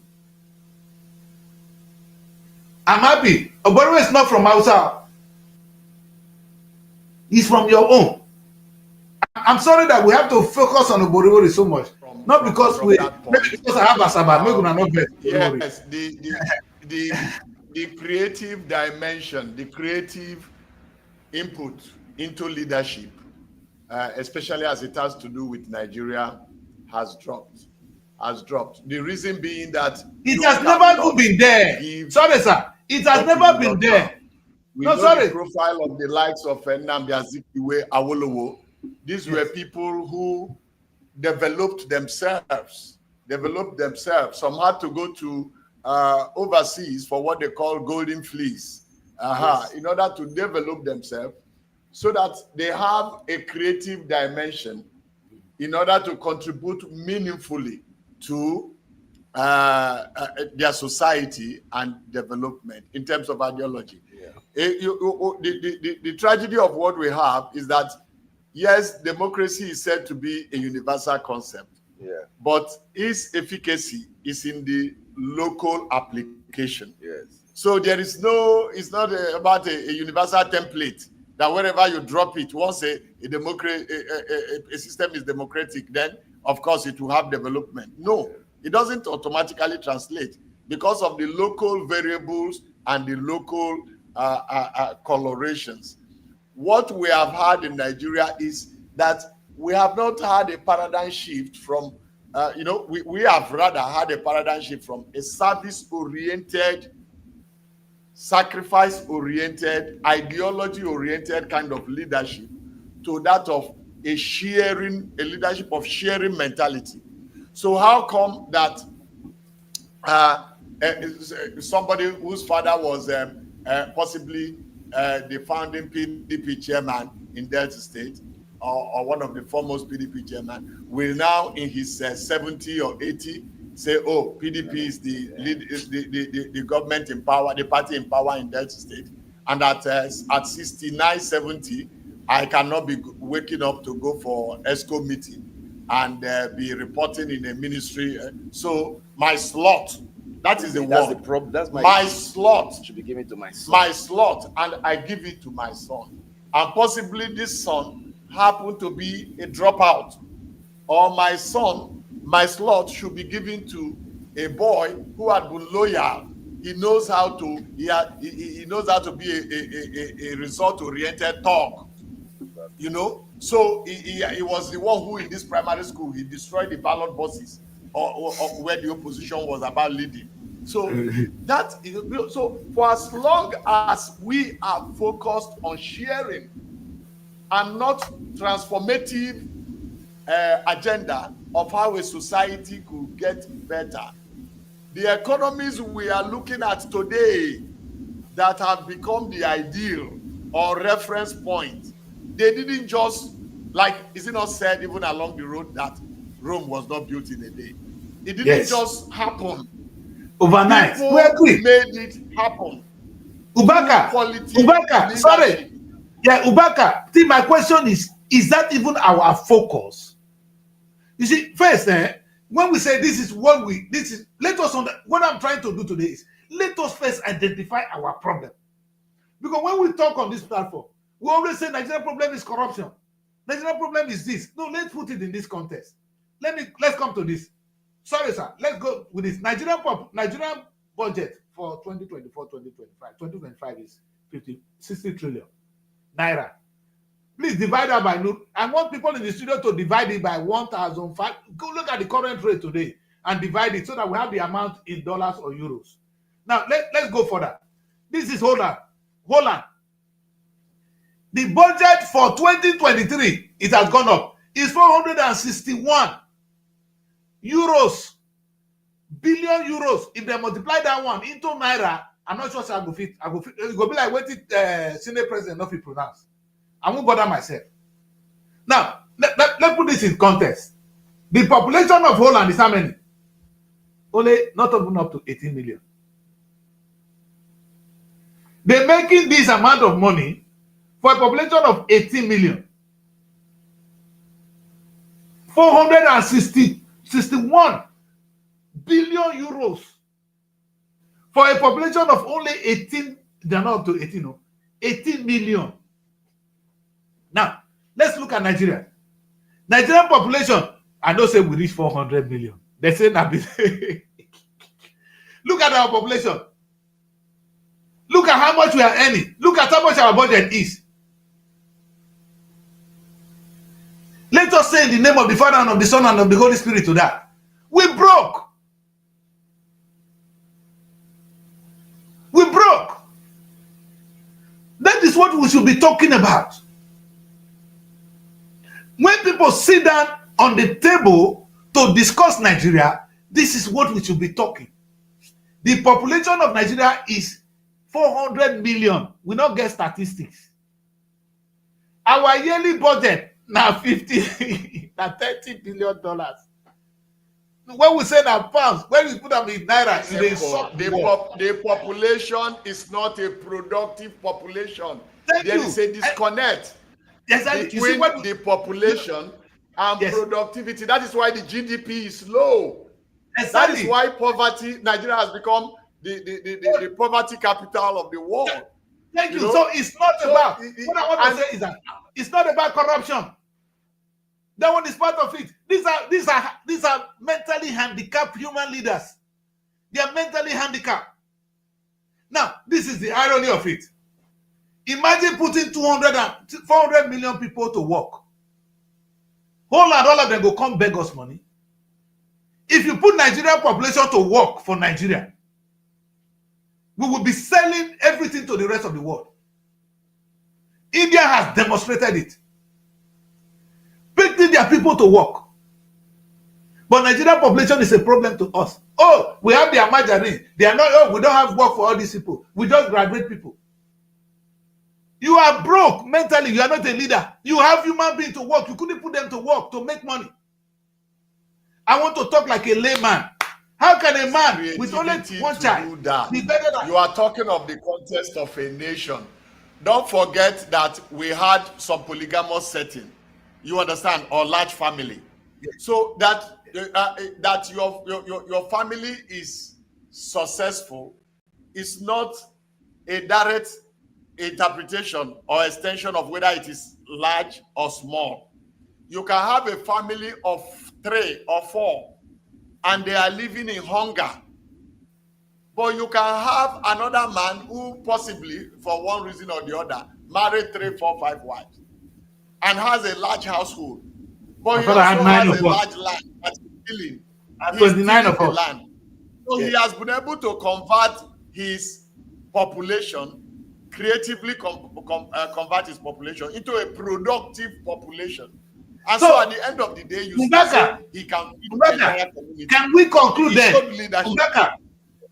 A: I'm happy. Oboriwori is not from Hausa. He's from your own. I'm sorry that we have to focus on Oboriwori so much. Not because maybe because I have Asaba, maybe we're not better.
C: Yes, the creative dimension, the creative input into leadership, especially as it has to do with Nigeria, has dropped. The reason being that
A: it has never been there. Sorry, sir. It has never been there.
C: We know the profile of the likes of Nnamdi Azikiwe, Awolowo. These were people who developed themselves. Some had to go to overseas for what they call golden fleece, in order to develop themselves so that they have a creative dimension in order to contribute meaningfully to their society and development in terms of ideology. The tragedy of what we have is that, yes, democracy is said to be a universal concept, but its efficacy is in the local application. So there is no, it's not about a universal template that wherever you drop it, once a system is democratic, then of course it will have development. No, it doesn't automatically translate because of the local variables and the local colorations. What we have had in Nigeria is that we have not had a paradigm shift from, we have rather had a paradigm shift from a service-oriented, sacrifice-oriented, ideology-oriented kind of leadership to that of a leadership of sharing mentality. So how come that somebody whose father was possibly the founding PDP chairman in Delta State, or one of the foremost PDP chairman, will now in his 70 or 80 say, oh, PDP is the government in power, the party in power in Delta State, and at 69, 70, I cannot be waking up to go for ESCO meeting and be reporting in a ministry. So my slot, that is the word.
D: That's the problem. That's
C: my slot
D: should be given to my son.
C: My slot, and I give it to my son. And possibly this son happened to be a dropout, or my son, my slot should be given to a boy who had been loyal. He knows how to. He knows how to be a result-oriented talk. You know. So he was the one who in this primary school he destroyed the ballot boxes, or where the opposition was about leading. So that is so. For as long as we are focused on sharing and not transformative agenda of how a society could get better, the economies we are looking at today that have become the ideal or reference point, they didn't just, like, is it not said even along the road that Rome was not built in a day? It didn't just happen
A: overnight.
C: People made it happen.
A: Ubaka, sorry. Yeah, Ubaka. See, my question is that even our focus? You see, first, when we say let us what I'm trying to do today is let us first identify our problem. Because when we talk on this platform, we always say Nigerian problem is corruption. Nigerian problem is this. No, let's put it in this context. Let's come to this. Sorry, sir. Let's go with this. Nigerian budget for 2024-2025. 2025 is 60 trillion naira. Please divide that by. I want people in the studio to divide it by 1,005. Go look at the current rate today and divide it so that we have the amount in dollars or euros. Now let's go further. This is Holland. The budget for 2023, it has gone up. It's 461 billion euros. If they multiply that one into naira, I'm not sure I go fit. It go be like what Senate president not fit pronounce. I won't bother myself. Now, let's put this in context. The population of Holland is how many? Only not even up to 18 million. They're making this amount of money for a population of 18 million. 461 billion euros for a population of only 18, they're not up to 18, no, 18 million. Now, let's look at Nigeria. Nigerian population, I know say we reach 400 million. They say that. Look at our population. Look at how much we are earning. Look at how much our budget is. Let us say in the name of the Father and of the Son and of the Holy Spirit to that. We broke. That is what we should be talking about. When people sit down on the table to discuss Nigeria, this is what we should be talking. The population of Nigeria is 400 million. We don't get statistics. Our yearly budget now $30 billion. When we say now pounds, when we put them in naira,
C: the population is not a productive population. There is a disconnect between the population and productivity. That is why the GDP is low. That is why Nigeria has become the poverty capital of the world.
A: Thank
C: You
A: you.
C: know?
A: So it's not
C: So,
A: about,
C: it-
A: what I want to
C: and-
A: say is that it's not about corruption. That one is part of it. These are mentally handicapped human leaders. They are mentally handicapped. Now, this is the irony of it. Imagine putting 400 million people to work. All of them go come beg us money. If you put Nigerian population to work for Nigeria, we will be selling everything to the rest of the world. India has demonstrated it. Putting their people to work. But Nigerian population is a problem to us. Oh, we have the margarine. They are not, oh, we don't have work for all these people. We just graduate people. You are broke mentally. You are not a leader. You have human beings to work. You couldn't put them to work to make money. I want to talk like a layman. How can a man with only
C: Creativity
A: one
C: to
A: child
C: do that.
A: be better than
C: You are talking of the context of a nation. Don't forget that we had some polygamous setting. You understand, or large family. So that that your family is successful is not a direct interpretation or extension of whether it is large or small. You can have a family of 3 or 4 and they are living in hunger. But you can have another man who possibly, for one reason or the other, married 3, 4, 5 wives and has a large household. But he also has a large land that he's tilling. And he's
A: 29
C: tilling
A: of
C: the
A: us.
C: land. So he has been able to convert his population, creatively convert his population into a productive population. And so at the end of the day, you see
A: Mbaka,
C: he can feed the
A: Mbaka,
C: entire community.
A: can we conclude
C: He
A: then?
C: showed leadership.
A: Mbaka,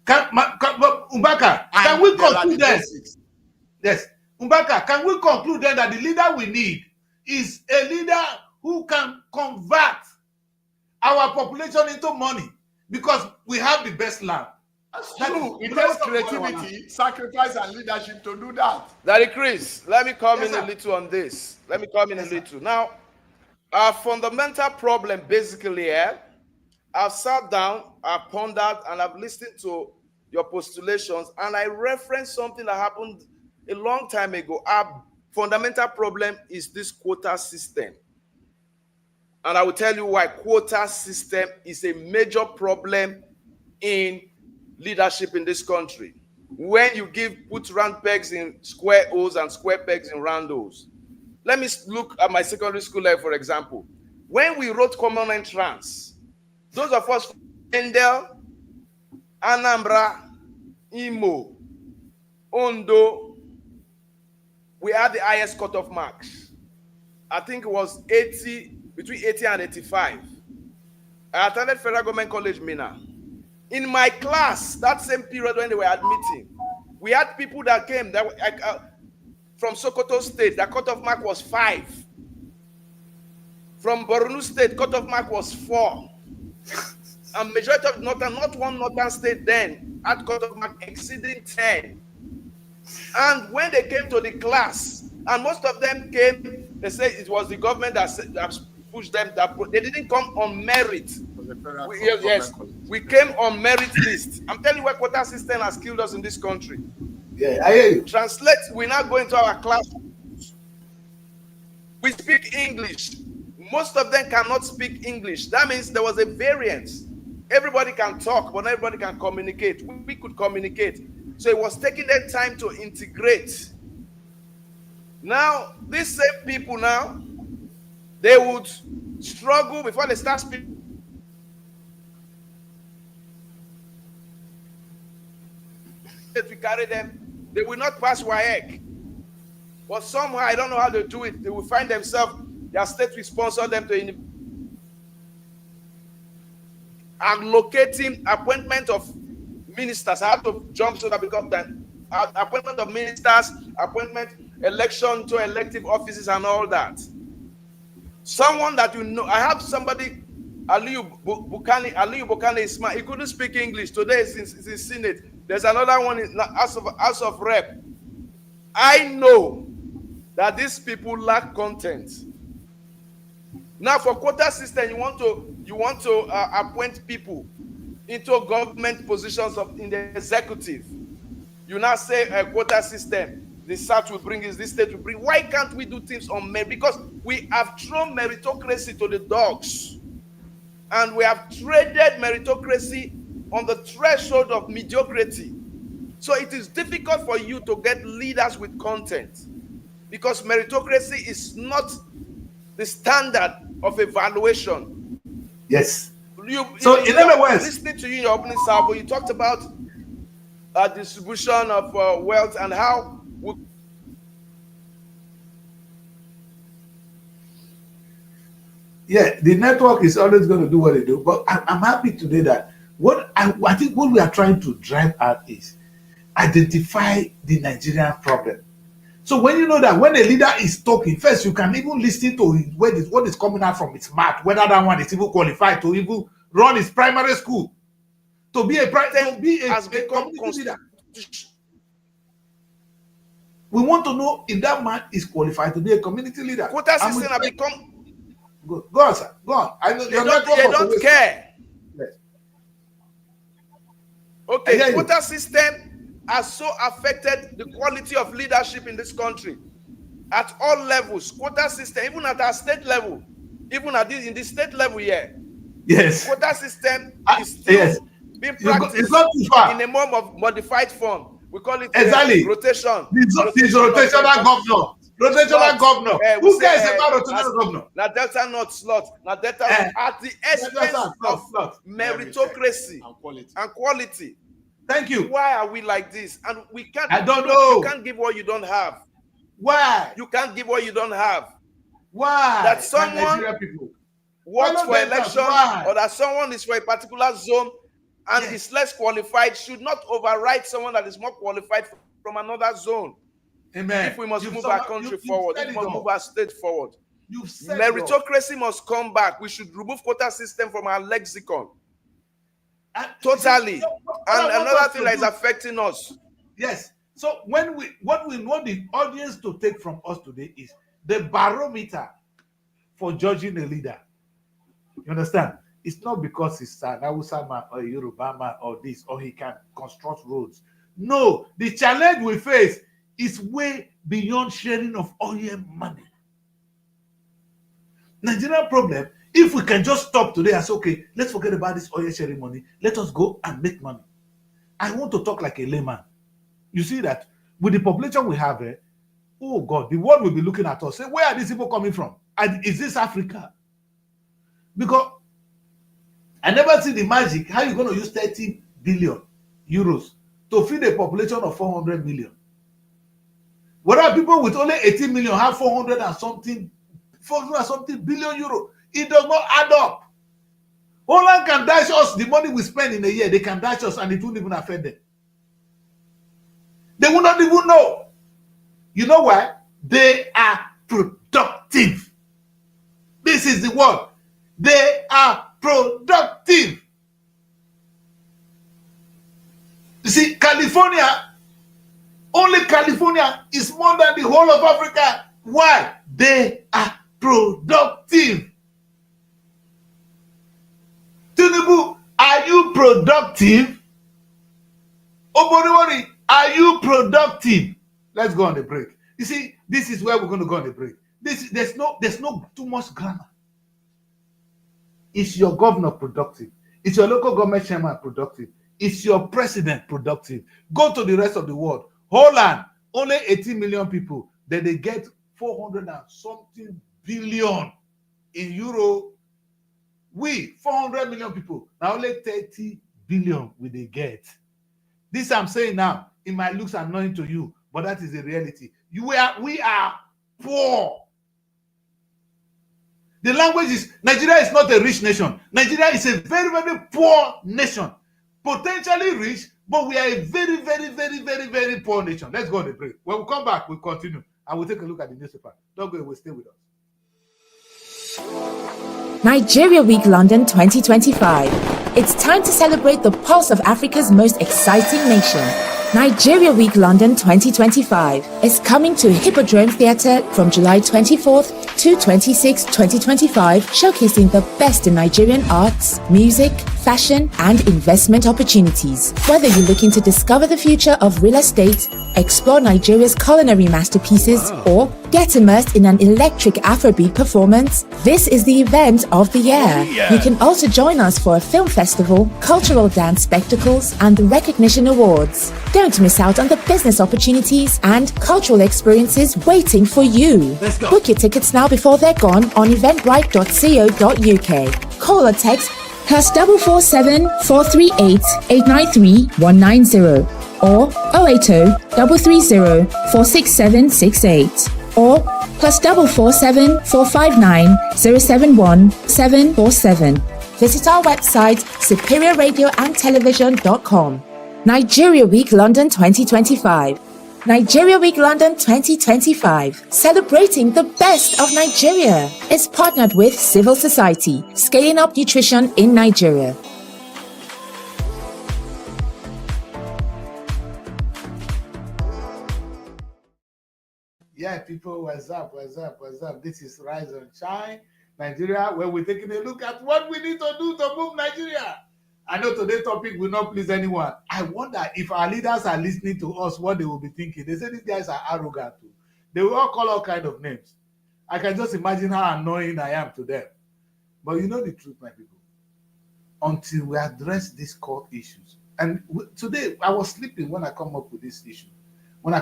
A: Mbaka, can
C: And
A: we
C: there are
A: conclude
C: the
A: then?
C: basics.
A: Yes. Mbaka, can we conclude then that the leader we need is a leader who can convert our population into money? Because we have the best land.
C: That's true. It takes creativity, sacrifice, and leadership to do that.
D: Daddy Chris, let me come
A: Yes,
D: in a
A: sir.
D: little on this. Let me come in
A: Yes,
D: a
A: sir.
D: little. Now, our fundamental problem basically here, I've sat down, I've pondered, and I've listened to your postulations, and I referenced something that happened a long time ago. Our fundamental problem is this quota system. And I will tell you why quota system is a major problem in leadership in this country. When you put round pegs in square holes and square pegs in round holes. Let me look at my secondary school life, for example. When we wrote common entrance, those of us from Endel, Anambra, Imo, Ondo, we had the highest cutoff marks. I think it was 80, between 80 and 85. I attended Federal Government College, Mina. In my class, that same period when they were admitting, we had people that came from Sokoto State. The cutoff mark was 5. From Borno State, cutoff mark was 4. And majority of not one northern state then had cutoff mark exceeding 10. And when they came to the class, and most of them came, they say it was the government that pushed them. They didn't come on merit. We came on merit list. I'm telling you what quota system has killed us in this country.
A: Yeah, I hear you.
D: Translate, we now go into our class. We speak English. Most of them cannot speak English. That means there was a variance. Everybody can talk, but not everybody can communicate. We could communicate. So it was taking them time to integrate. Now, these same people now, they would struggle before they start speaking. If we carry them, they will not pass WAEC. But somehow, I don't know how they do it. They will find themselves, their state will sponsor them to and locating appointment of ministers. I have to jump so that because then appointment of ministers, appointment, election to elective offices and all that. Someone that you know, I have somebody, Aliyu Bukani is smart. He couldn't speak English. Today is in Senate. There's another one in House of Rep. I know that these people lack content. Now, for quota system, you want to appoint people into government positions in the executive. You now say a quota system. the South will bring this state will bring. Why can't we do things on merit? Because we have thrown meritocracy to the dogs. And we have traded meritocracy on the threshold of mediocrity. So it is difficult for you to get leaders with content, because meritocracy is not the standard of evaluation.
A: Yes. So in other words,
D: listening to you in your opening salvo, you talked about distribution of wealth and how
A: yeah, the network is always going to do what they do. But I'm happy today that what I think what we are trying to drive at is identify the Nigerian problem. So when you know that when a leader is talking, first you can even listen to what is coming out from his mouth, whether that one is even qualified to even run his primary school, to be a community leader. We want to know if that man is qualified to be a community leader.
D: Quota system have become.
A: Go on, sir. Go on. I know
D: they don't care.
A: Yes.
D: Okay, quota system has so affected the quality of leadership in this country at all levels. Quota system, even at our state level, even at in the state level here.
A: Yes.
D: Quota system is still being practiced in a more modified form. We call it rotation.
A: Rotational governor. Rotational governor. Who cares about rotational governor?
D: Now Delta not slot. Now Delta at the expense of meritocracy and quality.
A: Thank you.
D: Why are we like this? And we can't.
A: I don't know.
D: You can't give what you don't have.
A: Why?
D: You can't give what you don't have.
A: Why?
D: That someone works for election, or that someone is for a particular zone and is less qualified should not override someone that is more qualified from another zone.
A: Amen.
D: If we must move our country forward, if we must move our state forward, meritocracy must come back. We should remove quota system from our lexicon. Totally. And another thing that is affecting us.
A: Yes. So what we want the audience to take from us today is the barometer for judging a leader. You understand? It's not because he's an Hausa man or a Yoruba man or this, or he can construct roads. No, the challenge we face is way beyond sharing of oil money. Nigerian problem, if we can just stop today and say, okay, let's forget about this oil sharing money. Let us go and make money. I want to talk like a layman. You see that with the population we have, oh God, the world will be looking at us. Say, where are these people coming from? And is this Africa? Because I never see the magic. How are you going to use 30 billion euros to feed a population of 400 million? What are people with only 18 million have 400 and something billion euro? It does not add up. Holland can dash us the money we spend in a year. They can dash us and it won't even affect them. They will not even know. You know why? They are productive. This is the word. They are productive. You see, only California is more than the whole of Africa. Why? They are productive. Tinubu, are you productive? Oboriwari, are you productive? Let's go on the break. You see, this is where we're going to go on the break. There's no too much grammar. Is your governor productive? Is your local government chairman productive? Is your president productive? Go to the rest of the world. Holland, only 18 million people. Then they get 400 and something billion in euro. We, 400 million people. Now only 30 billion will they get. This I'm saying now, it might look annoying to you, but that is the reality. We are poor. The language is, Nigeria is not a rich nation. Nigeria is a very, very poor nation. Potentially rich, but we are a very, very, very, very, very poor nation. Let's go on the break. When we come back, we'll continue. And we'll take a look at the newspaper. Don't go away, stay with us.
E: Nigeria Week London 2025. It's time to celebrate the pulse of Africa's most exciting nation. Nigeria Week London 2025 is coming to Hippodrome Theatre from July 24th to 26th, 2025, showcasing the best in Nigerian arts, music, fashion, and investment opportunities. Whether you're looking to discover the future of real estate, explore Nigeria's culinary masterpieces, or get immersed in an electric Afrobeat performance, this is the event of the year. You can also join us for a film festival, cultural dance spectacles, and the recognition awards. Don't miss out on the business opportunities and cultural experiences waiting for you. Book your tickets now before they're gone on eventbrite.co.uk. Call or text +447 438 893 190 or 080 330 46768 or +447 459 071 747. Visit our website superiorradioandtelevision.com. Nigeria Week London 2025. Nigeria Week London 2025, celebrating the best of Nigeria, is partnered with Civil Society, scaling up nutrition in Nigeria.
A: Yeah, people, what's up? This is Rise and Shine Nigeria, where we're taking a look at what we need to do to move Nigeria. I know today's topic will not please anyone. I wonder if our leaders are listening to us, what they will be thinking. They say these guys are arrogant too. They will all call all kinds of names. I can just imagine how annoying I am to them. But you know the truth, my people. Until we address these core issues. And today, I was sleeping when I come up with this issue. When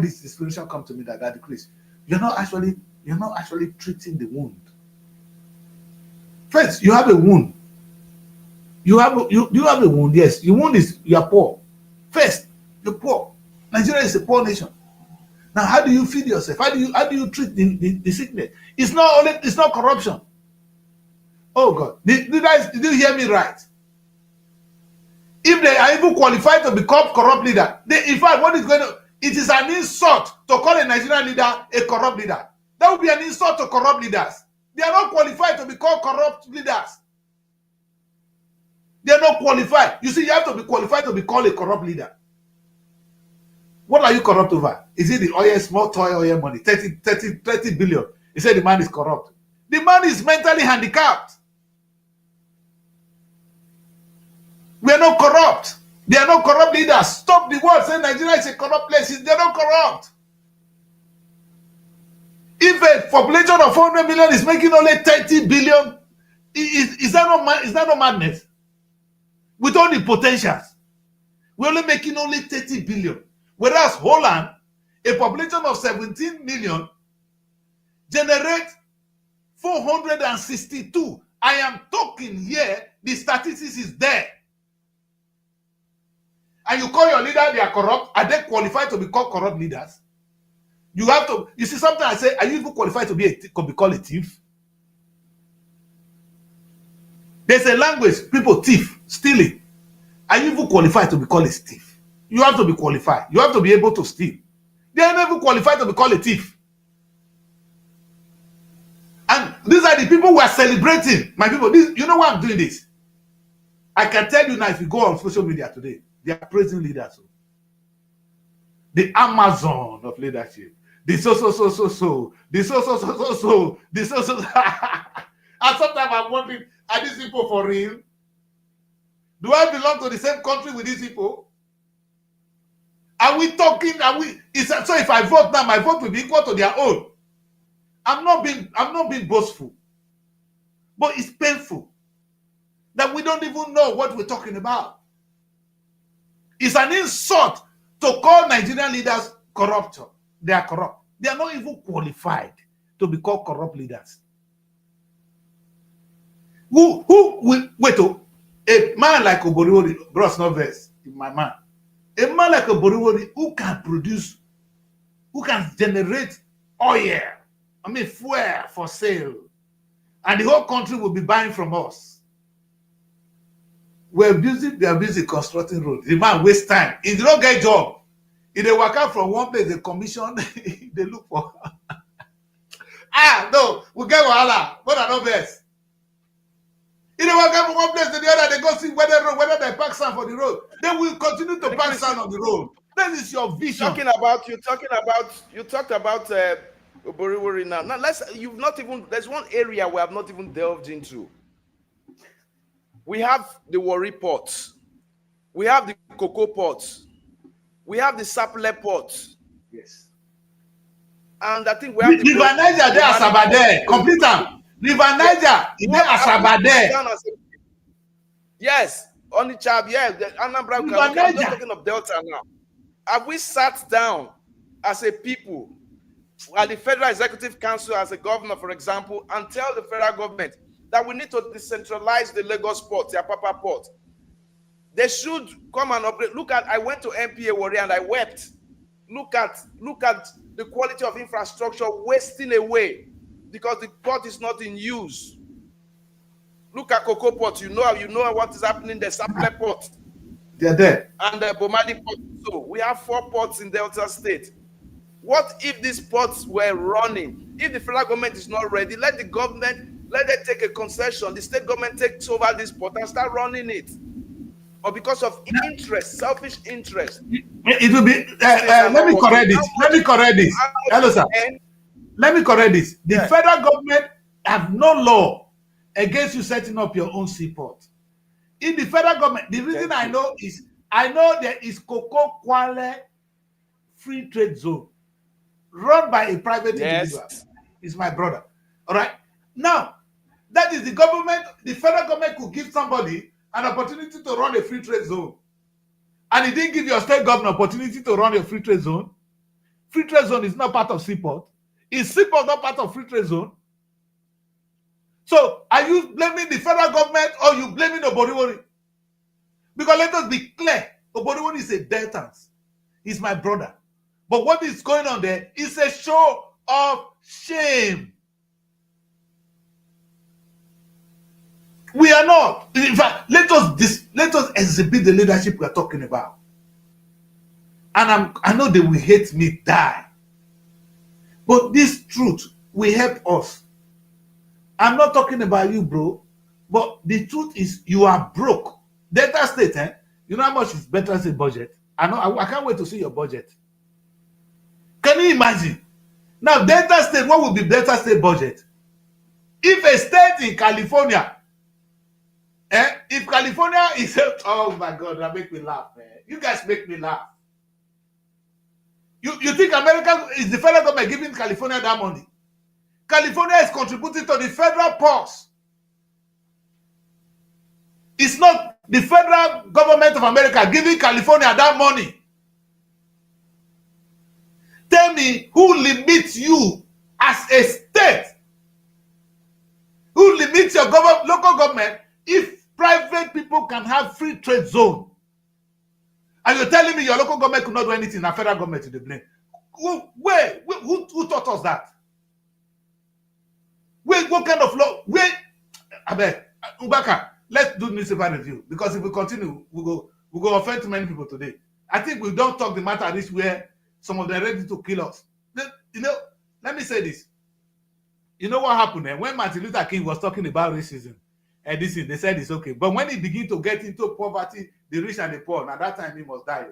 A: this inspiration comes to me that Daddy Chris, you're not actually treating the wound. First, you have a wound. You have a wound, yes. Your wound is you are poor. First, you're poor. Nigeria is a poor nation. Now, how do you feed yourself? How do you treat the sickness? It's not corruption. Oh God, did you hear me right? If they are even qualified to become corrupt leader, in fact, it is an insult to call a Nigerian leader a corrupt leader. That would be an insult to corrupt leaders. They are not qualified to become corrupt leaders. They are not qualified. You see, you have to be qualified to be called a corrupt leader. What are you corrupt over? Is it the oil, small toy oil money, 30 billion? He said the man is corrupt. The man is mentally handicapped. We are not corrupt. They are not corrupt leaders. Stop the word saying Nigeria is a corrupt place. They are not corrupt. If a population of 400 million is making only 30 billion, is that not madness? With all the potentials, we're only making only 30 billion. Whereas Holland, a population of 17 million, generates 462. I am talking here, the statistics is there. And you call your leader, they are corrupt. Are they qualified to be called corrupt leaders? You see, sometimes I say, are you even qualified to be called a thief? There's a language, people thief, stealing. Are you even qualified to be called a thief? You have to be qualified. You have to be able to steal. They are not even qualified to be called a thief. And these are the people who are celebrating. My people, you know why I'm doing this? I can tell you now, if you go on social media today, they are praising leaders. The Amazon of leadership. The so. The so. And sometimes I'm wondering, are these people for real? Do I belong to the same country with these people? Are we talking? So if I vote now, my vote will be equal to their own. I'm not being boastful. But it's painful that we don't even know what we're talking about. It's an insult to call Nigerian leaders corrupt. They are corrupt. They are not even qualified to be called corrupt leaders. Who will wait? A man like Oboriwori, bros not verse in my man. A man like Oboriwori who can produce, who can generate oil, fuel for sale, and the whole country will be buying from us. They are busy constructing roads. The man waste time. He don't get job. If they work out from one place, they commission, they look for. No, we get wahala. But I know best. If they work out from one place to the other, they go see whether they park sand for the road. They will continue to park sand on the road. That is your vision.
D: You talked about Oboriwori now. Now there's one area we have not even delved into. We have the Warri Port. We have the Cocoa Port. We have the Sapele Port.
A: Yes.
D: And I think we have the
A: River Niger there, Asaba there. Complete them. River Niger, there, Asaba there.
D: Yes, on the chap, yes. The Anambra, I'm just talking of Delta now. Have we sat down as a people, at the Federal Executive Council, as a governor, for example, and tell the federal government that we need to decentralize the Lagos port, the Apapa port? They should come and operate. Look at, I went to MPA Warri and I wept. Look at the quality of infrastructure wasting away because the port is not in use. Look at Cocoa Port. You know what is happening. The Sapele Port.
A: They're there.
D: And the Bomadi Port. So we have 4 ports in Delta State. What if these ports were running? If the federal government is not ready, let them take a concession. The state government takes over this port and start running it. Or because of interest, selfish interest.
A: It will be. Let me correct this. Hello, sir. Let me correct this. The federal government have no law against you setting up your own seaport. In the federal government, the reason I know there is Cocoa Kwale Free Trade Zone run by a private individual. It's my brother. All right. Now, that is the government. The federal government could give somebody an opportunity to run a free trade zone, and it didn't give your state government opportunity to run a free trade zone. Free trade zone is not part of seaport. Is seaport not part of free trade zone? So are you blaming the federal government or you blaming Oboriwori? Because let us be clear, Oboriwori is a Deltan. He's my brother. But what is going on there is a show of shame. We are not. In fact, let us exhibit the leadership we are talking about. And I know they will hate me, die. But this truth will help us. I'm not talking about you, bro. But the truth is, you are broke. Delta State, you know how much is Delta State budget? I can't wait to see your budget. Can you imagine? Now, Delta State, what will be Delta State budget? If a state in California, if California is, oh my God, that make me laugh, man. You guys make me laugh. You think America is the federal government giving California that money? California is contributing to the federal purse. It's not the federal government of America giving California that money. Tell me who limits you as a state? Who limits your local government if private people can have free trade zone? And you're telling me your local government could not do anything and federal government to the blame? Who taught us that? What kind of law? Ubaka, let's do newspaper review, because if we continue, we go offend too many people today. I think we don't talk the matter at this where some of them are ready to kill us. Let me say this. You know what happened when Martin Luther King was talking about racism and this thing, they said it's okay. But when he began to get into poverty, the rich and the poor, at that time he must die.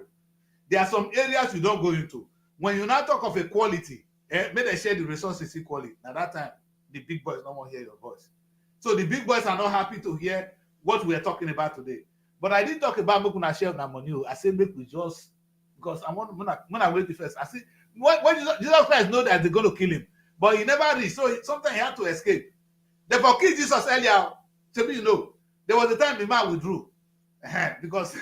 A: There are some areas you don't go into. When you now talk of equality, may they share the resources equally. At that time, the big boys don't want to hear your voice. So the big boys are not happy to hear what we are talking about today. But I didn't talk about Mokuna share of money. I said make we just, because I want when I wait first. I see when Jesus Christ know that they're going to kill him, but he never reached. So sometimes he had to escape. They killed Jesus earlier. To me, there was a time the man withdrew because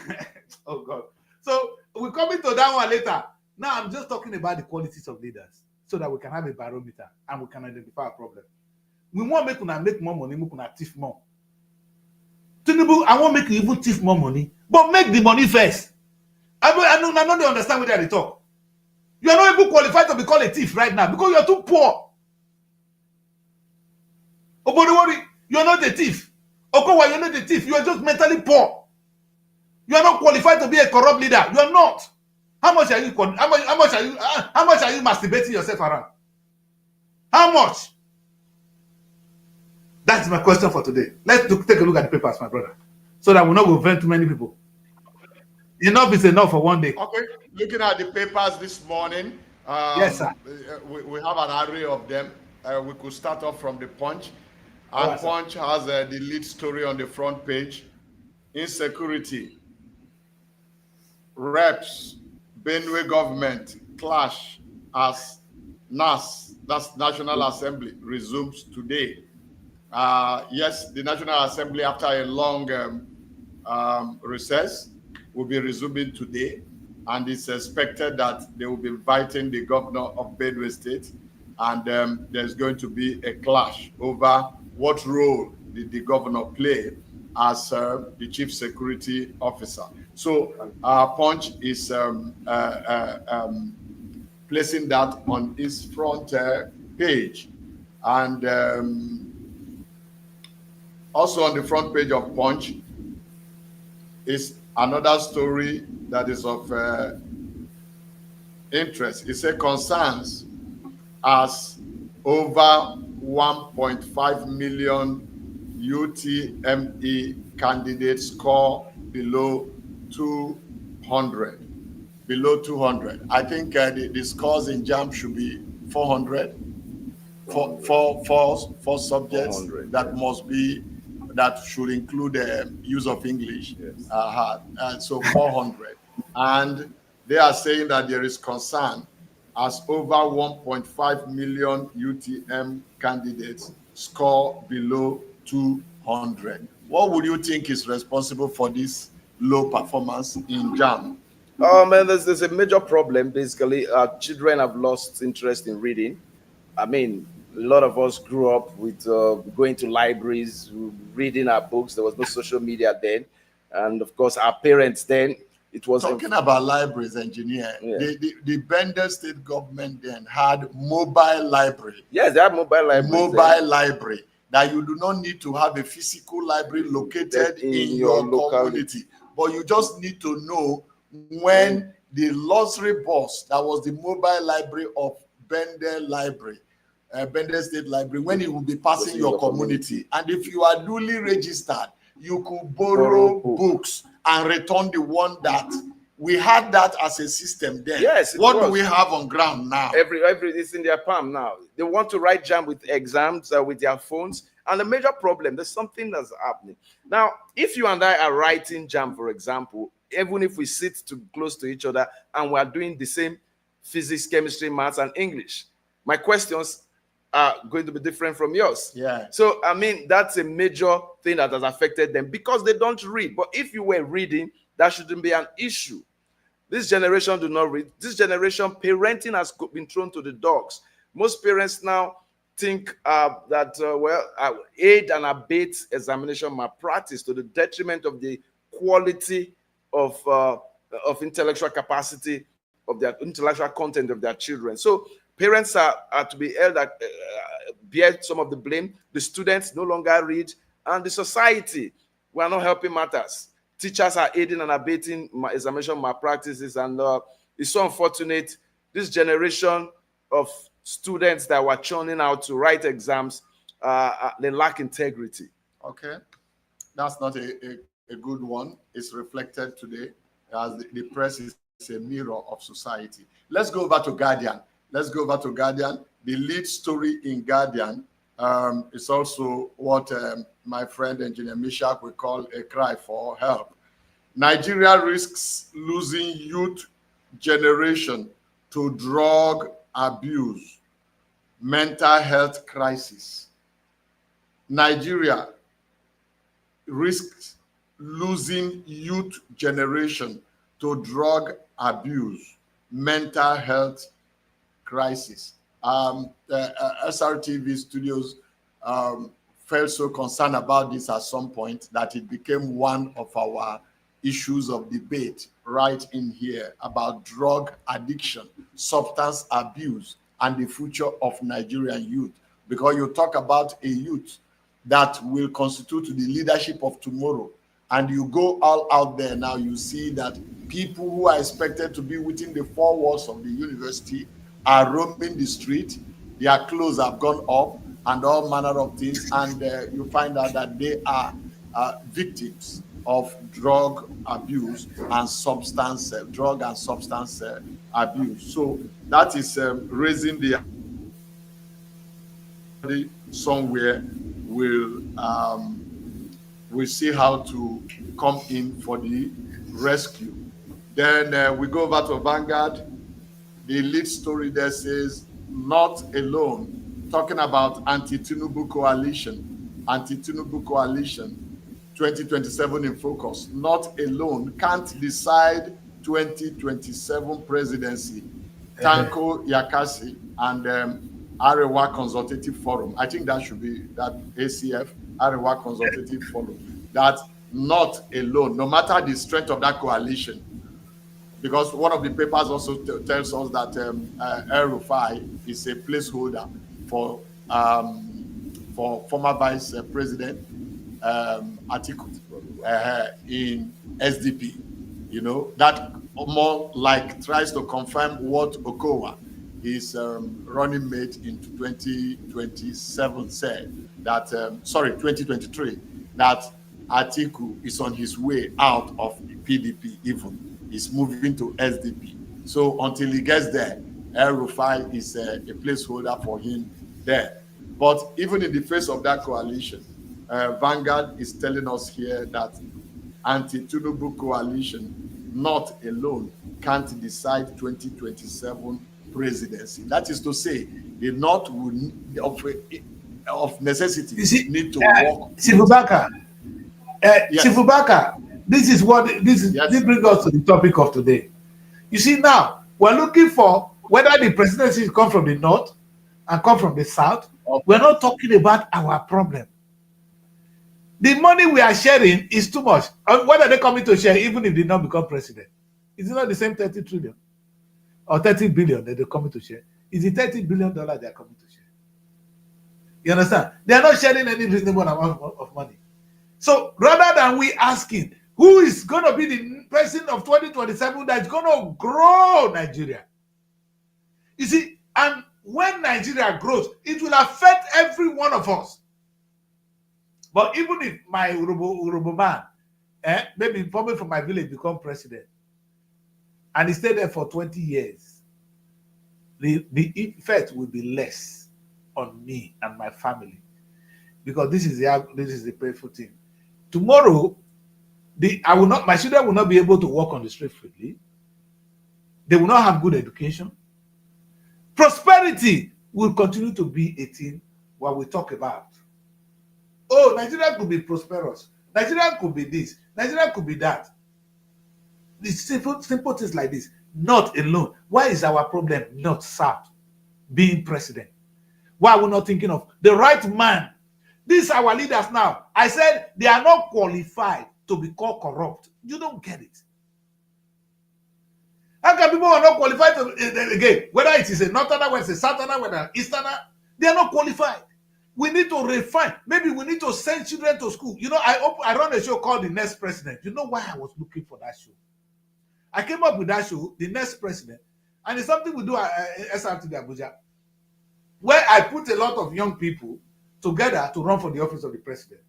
A: oh God. So we're coming to that one later. Now I'm just talking about the qualities of leaders so that we can have a barometer and we can identify a problem. We want to make more money, we can thief more. Tinubu, I won't make you even thief more money, but make the money first. I don't understand what they talk. You are not even qualified to be called a thief right now because you are too poor. Oboriwori, you are not a thief. Okowa, you are not a thief. You are just mentally poor. You are not qualified to be a corrupt leader. You are not. How much are you masturbating yourself around? How much? That's my question for today. Let's take a look at the papers, my brother, so that we'll not go vent too many people. Enough is enough for one day.
C: Okay, looking at the papers this morning.
A: Yes, sir.
C: We have an array of them. We could start off from the Punch. And
A: Right,
C: Punch has the lead story on the front page. insecurity, reps, Benue government clash as NAS, that's National Assembly, resumes today. Yes, the National Assembly, after a long recess, will be resuming today, and it's expected that they will be inviting the governor of Benue State, and there's going to be a clash over what role did the governor play as the chief security officer. So Punch is placing that on its front page, and also on the front page of Punch is another story that is of interest. It says concerns as over 1.5 million UTME candidates score below 200. Below 200. I think the scores in JAMB should be 400. Four subjects that must be, that should include use of English. Yes. So 400. And they are saying that there is concern as over 1.5 million UTM candidates score below 200. What would you think is responsible for this low performance in JAMB?
D: Man, there's a major problem. Basically, children have lost interest in reading. I mean, a lot of us grew up with going to libraries, reading our books. There was no social media then. And of course, our parents then, it was...
C: Talking about libraries, engineer, yeah. The Bender State government then had mobile library.
D: Yes, they have mobile library.
C: Mobile library, that you do not need to have a physical library located in your community. But you just need to know when the luxury bus, that was the mobile library of Bender Library, Bender State Library, when it will be passing your community. And if you are duly registered, you could borrow books and return the one that we had that as a system then.
D: Yes.
C: What do we have on ground now?
D: Every it's in their palm now. They want to write JAMB with exams with their phones. And the major problem, there's something that's happening. Now, if you and I are writing JAMB, for example, even if we sit close to each other and we are doing the same physics, chemistry, maths, and English, my questions are going to be different from yours.
C: Yeah.
D: So, I mean, that's a major thing that has affected them because they don't read. But if you were reading, that shouldn't be an issue. This generation do not read. This generation, parenting has been thrown to the dogs. Most parents now think that, aid and abet examination malpractice to the detriment of the quality of intellectual capacity of their intellectual content of their children. So parents are to be held that bear some of the blame. The students no longer read, and the society, we are not helping matters. Teachers are aiding and abetting examination malpractices, and it's so unfortunate. This generation of students that were churning out to write exams, they lack integrity.
C: Okay, that's not a good one. It's reflected today as the press is a mirror of society. Let's go over to Guardian. The lead story in Guardian is also what my friend Engineer Mishak will call a cry for help. Nigeria risks losing youth generation to drug abuse, mental health crisis. Nigeria risks losing youth generation to drug abuse, mental health crisis. SRTV Studios felt so concerned about this at some point that it became one of our issues of debate right in here about drug addiction, substance abuse, and the future of Nigerian youth. Because you talk about a youth that will constitute the leadership of tomorrow, and you go all out there now, you see that people who are expected to be within the four walls of the university are roaming the street. Their clothes have gone up and all manner of things, and you find out that they are victims of drug abuse and substance abuse. So that is raising the somewhere will will see how to come in for the rescue. Then we go over to Vanguard. The lead story there says, not alone, talking about anti-Tinubu coalition. Anti-Tinubu coalition, 2027 in focus. Not alone, can't decide 2027 presidency. Tanko Yakasi and Arewa Consultative Forum. I think that should be that ACF, Arewa Consultative Forum. That not alone, no matter the strength of that coalition, because one of the papers also tells us that El-Rufai is a placeholder for former Vice President Atiku in SDP. You know, that more like tries to confirm what Okowa, his running mate in 2027, said that, 2023, that Atiku is on his way out of PDP even. He's moving to SDP. So until he gets there, El-Rufai is a placeholder for him there. But even in the face of that coalition, Vanguard is telling us here that anti-Tinubu coalition, not alone, can't decide 2027 presidency. That is to say, the North will, of necessity, need to work.
A: Sifubaka,
C: Yes.
A: Sifubaka, this brings us to the topic of today. You see, now we're looking for whether the presidency come from the North and come from the South. We're not talking about our problem. The money we are sharing is too much. What are they coming to share, even if they don't become president? Is it not the same 30 trillion or 30 billion that they're coming to share? Is it $30 billion they are coming to share? You understand? They are not sharing any reasonable amount of money. So rather than we asking who is going to be the president of 2027 that's going to grow Nigeria, you see, and when Nigeria grows, it will affect every one of us. But even if my Urobo man, maybe probably from my village, become president, and he stayed there for 20 years, the effect will be less on me and my family, because this is the painful thing. Tomorrow, my children will not be able to walk on the street freely. They will not have good education. Prosperity will continue to be a thing what we talk about. Oh, Nigeria could be prosperous. Nigeria could be this. Nigeria could be that. The simple things like this, not alone. Why is our problem not South being president? Why are we not thinking of the right man? These are our leaders now. I said they are not qualified to be called corrupt. You don't get it. How can people who are not qualified to, again, whether it is a northerner, whether it's a southerner, whether an easterner, they are not qualified. We need to refine. Maybe we need to send children to school. You know, I run a show called The Next President. You know why I was looking for that show? I came up with that show, The Next President, and it's something we do at SRTV Abuja, where I put a lot of young people together to run for the office of the president.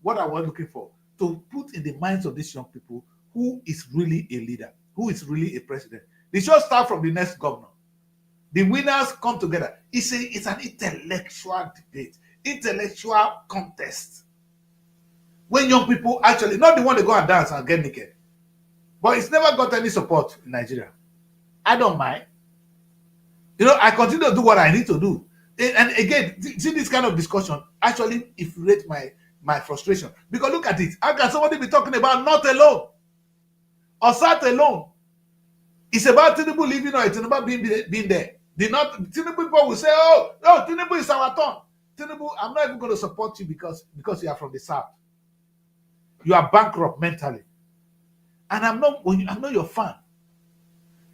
A: What I was looking for, to put in the minds of these young people who is really a leader, who is really a president. The show starts from the next governor. The winners come together. It's an intellectual debate, intellectual contest. When young people actually, not the one that go and dance and get naked, but it's never got any support in Nigeria. I don't mind. You know, I continue to do what I need to do. And again, see this kind of discussion actually inflates my frustration. Because look at it. How can somebody be talking about not alone or sat alone? It's about Tinubu leaving or it's about being there. Tinubu people will say, oh, Tinubu is our turn. Tinubu, I'm not even going to support you because you are from the South. You are bankrupt mentally. And I'm not your fan.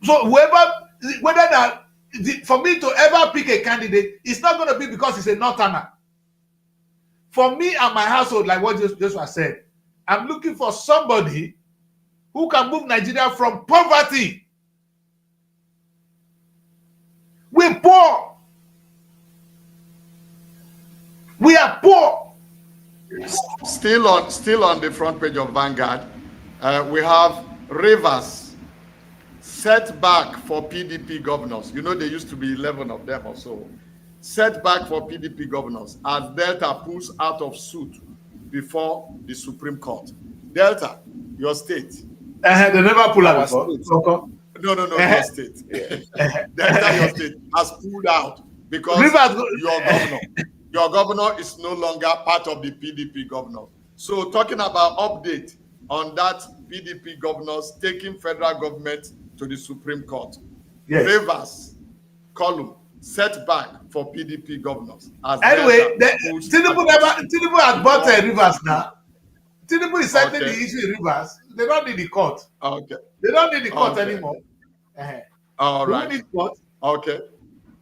A: So for me to ever pick a candidate, it's not going to be because it's a northerner. For me and my household, like what Joshua said, I'm looking for somebody who can move Nigeria from poverty. We're poor. We are poor.
C: Still on the front page of Vanguard, we have Rivers setback for PDP governors. You know, there used to be 11 of them or so. Setback for PDP governors as Delta pulls out of suit before the Supreme Court. Delta, your state.
A: They never pull out
D: Our
A: before.
D: state.
A: Okay.
C: No, your state. Delta, your state has pulled out because your governor is no longer part of the PDP governor. So talking about update on that PDP governors taking federal government to the Supreme Court.
A: Yes.
C: Rivers column setback for PDP governors.
A: Anyway, Tinubu has bought Rivers now. Tinubu is settling the issue in Rivers. They don't need the court.
C: Okay.
A: They don't need the court anymore.
C: All right.
A: We need court.
C: Okay.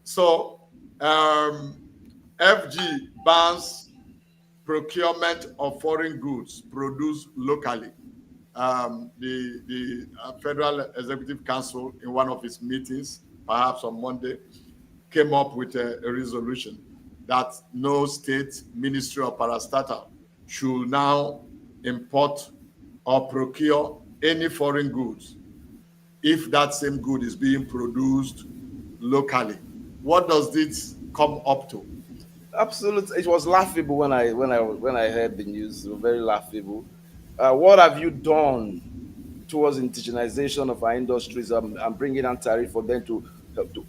C: So, FG bans procurement of foreign goods produced locally. The Federal Executive Council, in one of its meetings, perhaps on Monday, came up with a resolution that no state ministry or parastatal should now import or procure any foreign goods if that same good is being produced locally. What does this come up to?
D: Absolutely, it was laughable when I heard the news. It was very laughable. What have you done towards indigenization of our industries and bringing down tariff for them to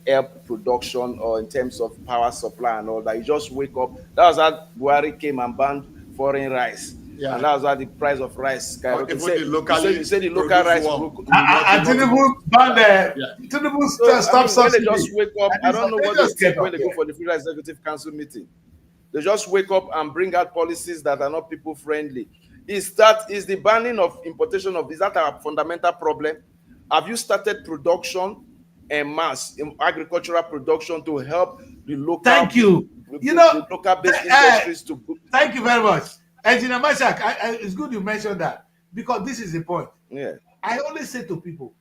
D: help production or in terms of power supply and all that? You just wake up. That was how Buhari came and banned foreign rice. Yeah. And that was how the price of rice skyrocketed. He said the local rice.
A: And Tinubu banned Tinubu stop subsidy.
D: When they just wake up, I don't know what they think when they go for the Federal Executive Council meeting. They just wake up and bring out policies that are not people friendly. Is the banning of importation of, is that our fundamental problem? Have you started production en masse in agricultural production to help the local?
A: Thank you.
D: The local-based industries to.
A: Thank you very much. Engineer Mashak, it's good you mentioned that because this is the point.
D: Yeah.
A: I always say to people,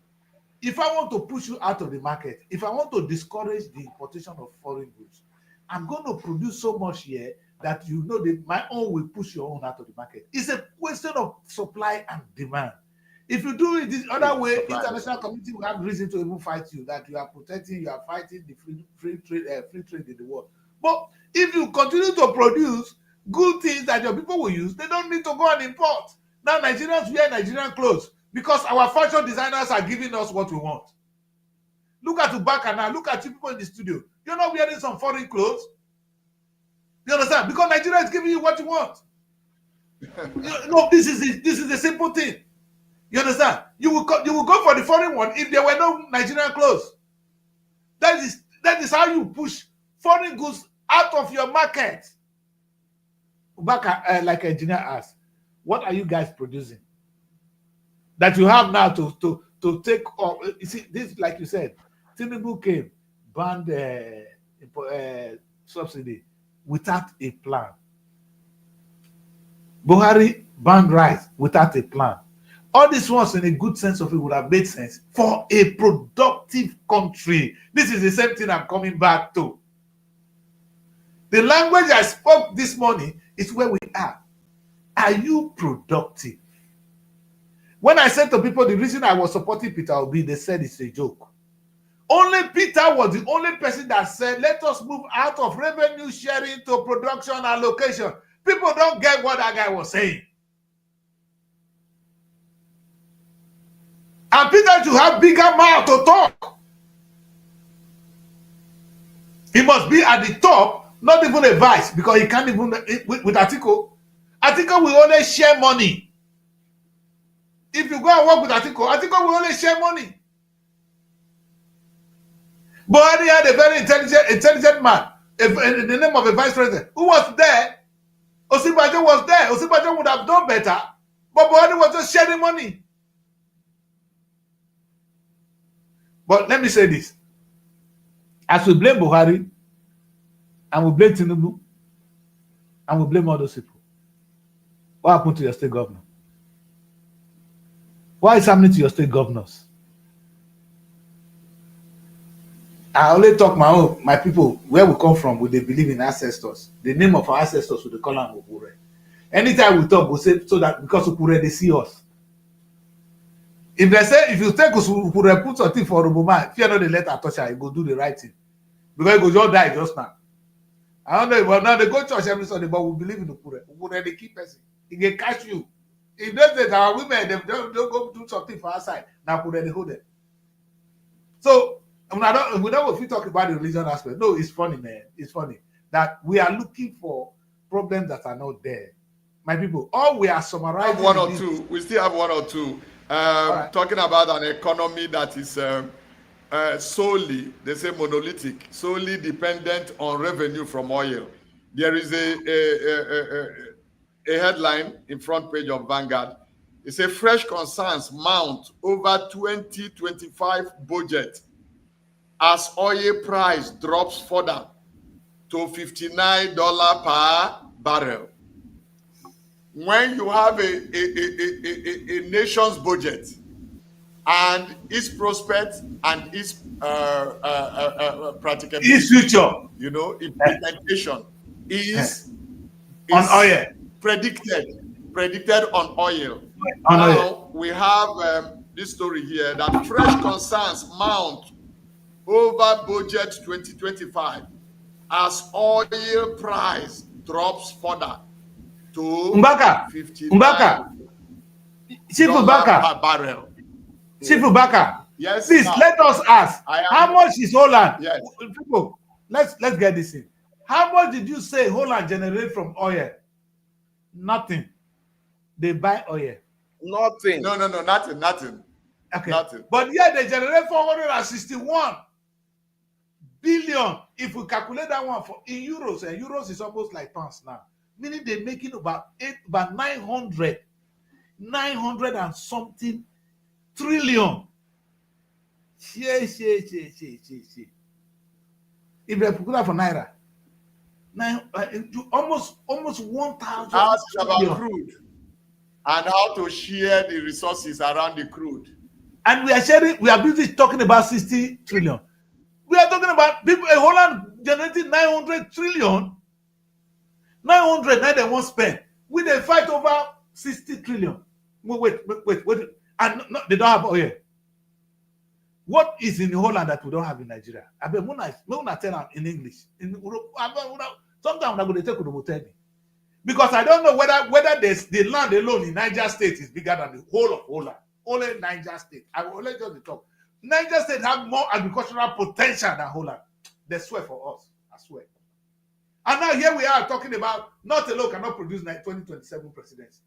A: if I want to push you out of the market, if I want to discourage the importation of foreign goods, I'm going to produce so much here that you know that my own will push your own out of the market. It's a question of supply and demand. If you do it this other way, international community will have reason to even fight you, that you are protecting, you are fighting the free trade in the world. But if you continue to produce good things that your people will use, they don't need to go and import. Now Nigerians wear Nigerian clothes because our fashion designers are giving us what we want. Look at Ubaka now. Look at you people in the studio. You're not wearing some foreign clothes. You understand? Because Nigeria is giving you what you want. No, this is a simple thing. You understand? You will go for the foreign one if there were no Nigerian clothes. That is how you push foreign goods out of your market. Ubaka, like engineer asked, what are you guys producing that you have now to take off? You see, this, like you said, Tinubu came, banned subsidy without a plan. Buhari banned rice without a plan. All these ones, in a good sense of it, would have made sense for a productive country. This is the same thing I'm coming back to. The language I spoke this morning is where we are. Are you productive? When I said to people the reason I was supporting Peter Obi, they said it's a joke. Only Peter was the only person that said, let us move out of revenue sharing to production allocation. People don't get what that guy was saying. And Peter should have bigger mouth to talk. He must be at the top, not even a vice, because he can't even, with Atiku. Atiku will only share money. If you go and work with Atiku will only share money. Buhari had a very intelligent man, in the name of a vice president, who was there. Osinbajo was there. Osinbajo would have done better, but Buhari was just sharing money. But let me say this. As we blame Buhari, and we blame Tinubu, and we blame all those people, what happened to your state governor? What is happening to your state governors? I only talk my people, where we come from, would they believe in ancestors? The name of our ancestors would they call them Ukure. Anytime we talk, we say so that because Ukure, they see us. If they say, if you take Ukure, put something for Rubuma, if you know the letter touch her, you go do the right thing. Because you go just die just now. I don't know, but now they go to church every Sunday, but we believe in Ukure. Ukure, they keep person. he can catch you. If those our women, they don't go do something for outside. Now put they hold them. So we don't if we talk about the religion aspect. No, it's funny, man. It's funny that we are looking for problems that are not there. My people, all we are summarizing.
C: One or two. We still have one or two.
A: Right.
C: Talking about an economy that is solely, they say monolithic, solely dependent on revenue from oil. There is a headline in front page of Vanguard. It says fresh concerns mount over 2025 budget as oil price drops further to $59 per barrel. When you have a nation's budget and its prospects and its practicability,
A: Its future,
C: you know, implementation is
A: on oil.
C: predicted on oil.
A: On
C: Now
A: oil.
C: we have this story here that fresh concerns mount over budget 2025 as oil price drops further to
A: Mbaka, Chief Mbaka,
C: per barrel.
A: Chief Mbaka.
C: Yes,
A: Please
C: sir.
A: let us ask.
C: I am-
A: How much is Holland?
C: Yes.
A: People, let's get this in. How much did you say Holland generate from oil? Nothing. They buy oil.
D: Nothing.
C: No, nothing.
A: Okay.
C: Nothing.
A: But yeah, they generate 461 billion. If we calculate that one in euros, and euros is almost like pounds now. Meaning they're making about 900 and something trillion. If they put that for naira, almost 1,000
C: Ask about
A: trillion.
C: crude and how to share the resources around the crude.
A: And we are busy talking about 60 trillion. We are talking about people in Holland generating 900 trillion. 900 now they won't spend. We they fight over 60 trillion. Wait. And no, they don't have oil. What is in Holland that we don't have in Nigeria? I bet when I tell them in English. Sometimes I'm going to take to tell me. Because I don't know whether the land alone in Niger State is bigger than the whole of Holland. Only Niger State. I will let just talk. Niger State have more agricultural potential than Holland. They swear for us. I swear. And now here we are talking about not alone cannot produce 2027 presidency.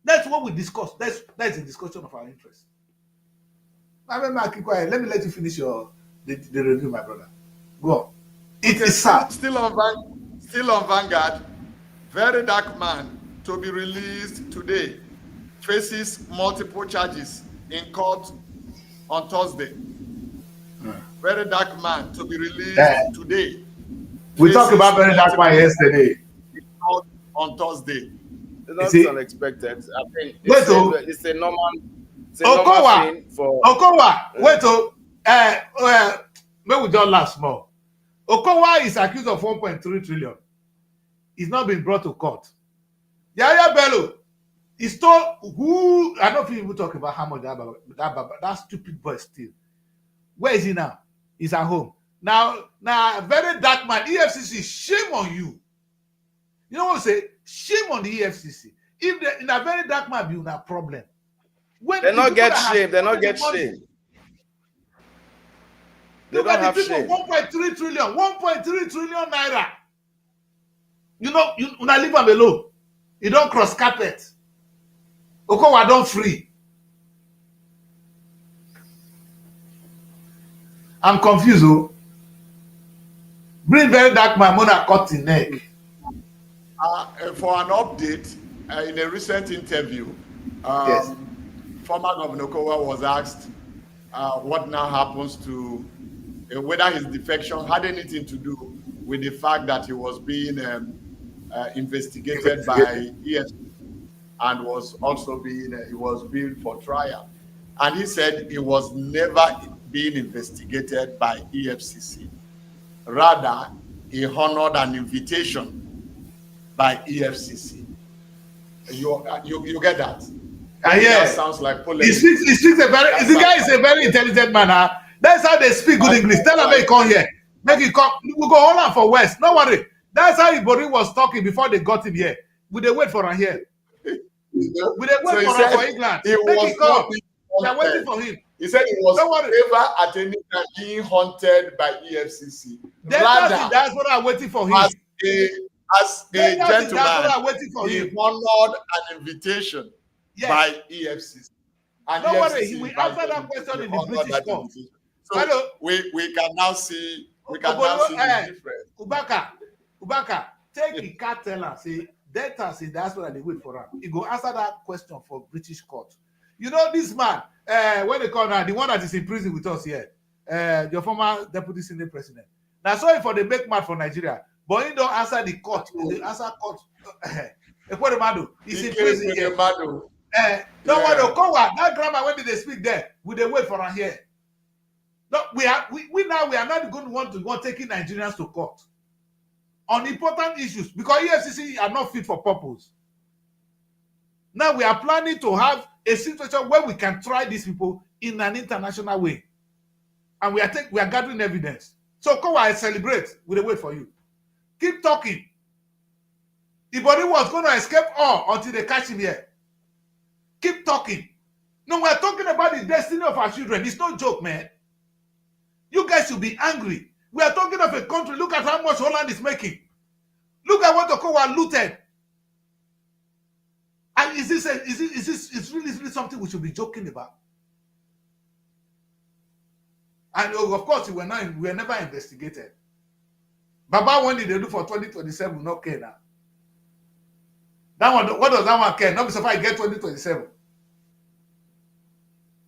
A: That's what we discuss. That's a discussion of our interest. Let me let you finish the review, my brother. Go on. It is sad.
C: Still on Vanguard, very dark man to be released today faces multiple charges in court on Thursday. Very dark man to be released today.
A: We talked about very dark man yesterday.
C: In court on Thursday.
D: That's unexpected. I think it's a normal thing for
A: Okowa. Wait, maybe we don't last more. Okowa is accused of 1.3 trillion. He's not been brought to court. Yaya Bello is told who I don't know if people talk about how much that stupid boy still. Where is he now? He's at home. Now, very dark man, EFCC, shame on you. You know what I say? Shame on the EFCC. If they in a very dark man, you have problem. When
D: they not get shame, they not get shame. They
A: Look
D: don't
A: at
D: have
A: the people,
D: shame.
A: 1.3 trillion naira. You know, you leave them alone. You don't cross carpet. Okowa don't free. I'm confused. Oh. Bring very dark man, Mona cut the neck.
C: For an update, in a recent interview,
A: Yes.
C: former Governor Okowa was asked what now happens to whether his defection had anything to do with the fact that he was being investigated by EFCC and was also being for trial. And he said he was never being investigated by EFCC. Rather, he honored an invitation by EFCC. You get that?
A: Yeah.
C: That sounds like polemic.
A: He speaks the guy is a very intelligent man. Huh? That's how they speak good English. Tell him, make come here. Make it come. We go hold on for West. No worry. That's how Ibori was talking before they got him here. We they wait for him here. We they wait
C: So he
A: for him
C: said
A: for England.
C: he
A: Make
C: was
A: it come.
C: not being
A: They are waiting
C: haunted.
A: for him.
C: He said he was
A: Don't worry.
C: never at any time being haunted by EFCC.
A: That's the
C: Rather,
A: diaspora are waiting for him.
C: as a
A: That's the diaspora
C: gentleman,
A: are waiting for
C: he
A: him.
C: honored an invitation
A: Yes.
C: by EFCC. And
A: Don't worry,
C: EFCC
A: he will
C: invited
A: answer that
C: him.
A: question
C: He
A: in the
C: honored
A: British
C: that
A: court.
C: invitation. So
A: Hello.
C: we can now see the difference.
A: Ubaka, take the car teller, say, Delta say that's what they wait for him. He go answer that question for British court. You know, this man, when they call now, the one that is in prison with us here, your former deputy senate president. Now, sorry for the make mad for Nigeria, but he don't answer the court. He answer court. He's in prison here. Don't worry, Okowa, that grammar when did they speak there? Will they wait for him here? No, we are not going to want taking Nigerians to court on important issues because EFCC are not fit for purpose. Now we are planning to have a situation where we can try these people in an international way, and we are gathering evidence. So Okowa, I celebrate. We will wait for you. Keep talking. The body was going to escape all until they catch him here. Keep talking. No, we're talking about the destiny of our children. It's no joke, man. You guys should be angry. We are talking of a country. Look at how much Holland is making. Look at what Okowa looted. And is this really something we should be joking about? And of course, we were never investigated. Baba, what did they do for 2027? No care now. That one, what does that one care? Not be surprised I get 2027.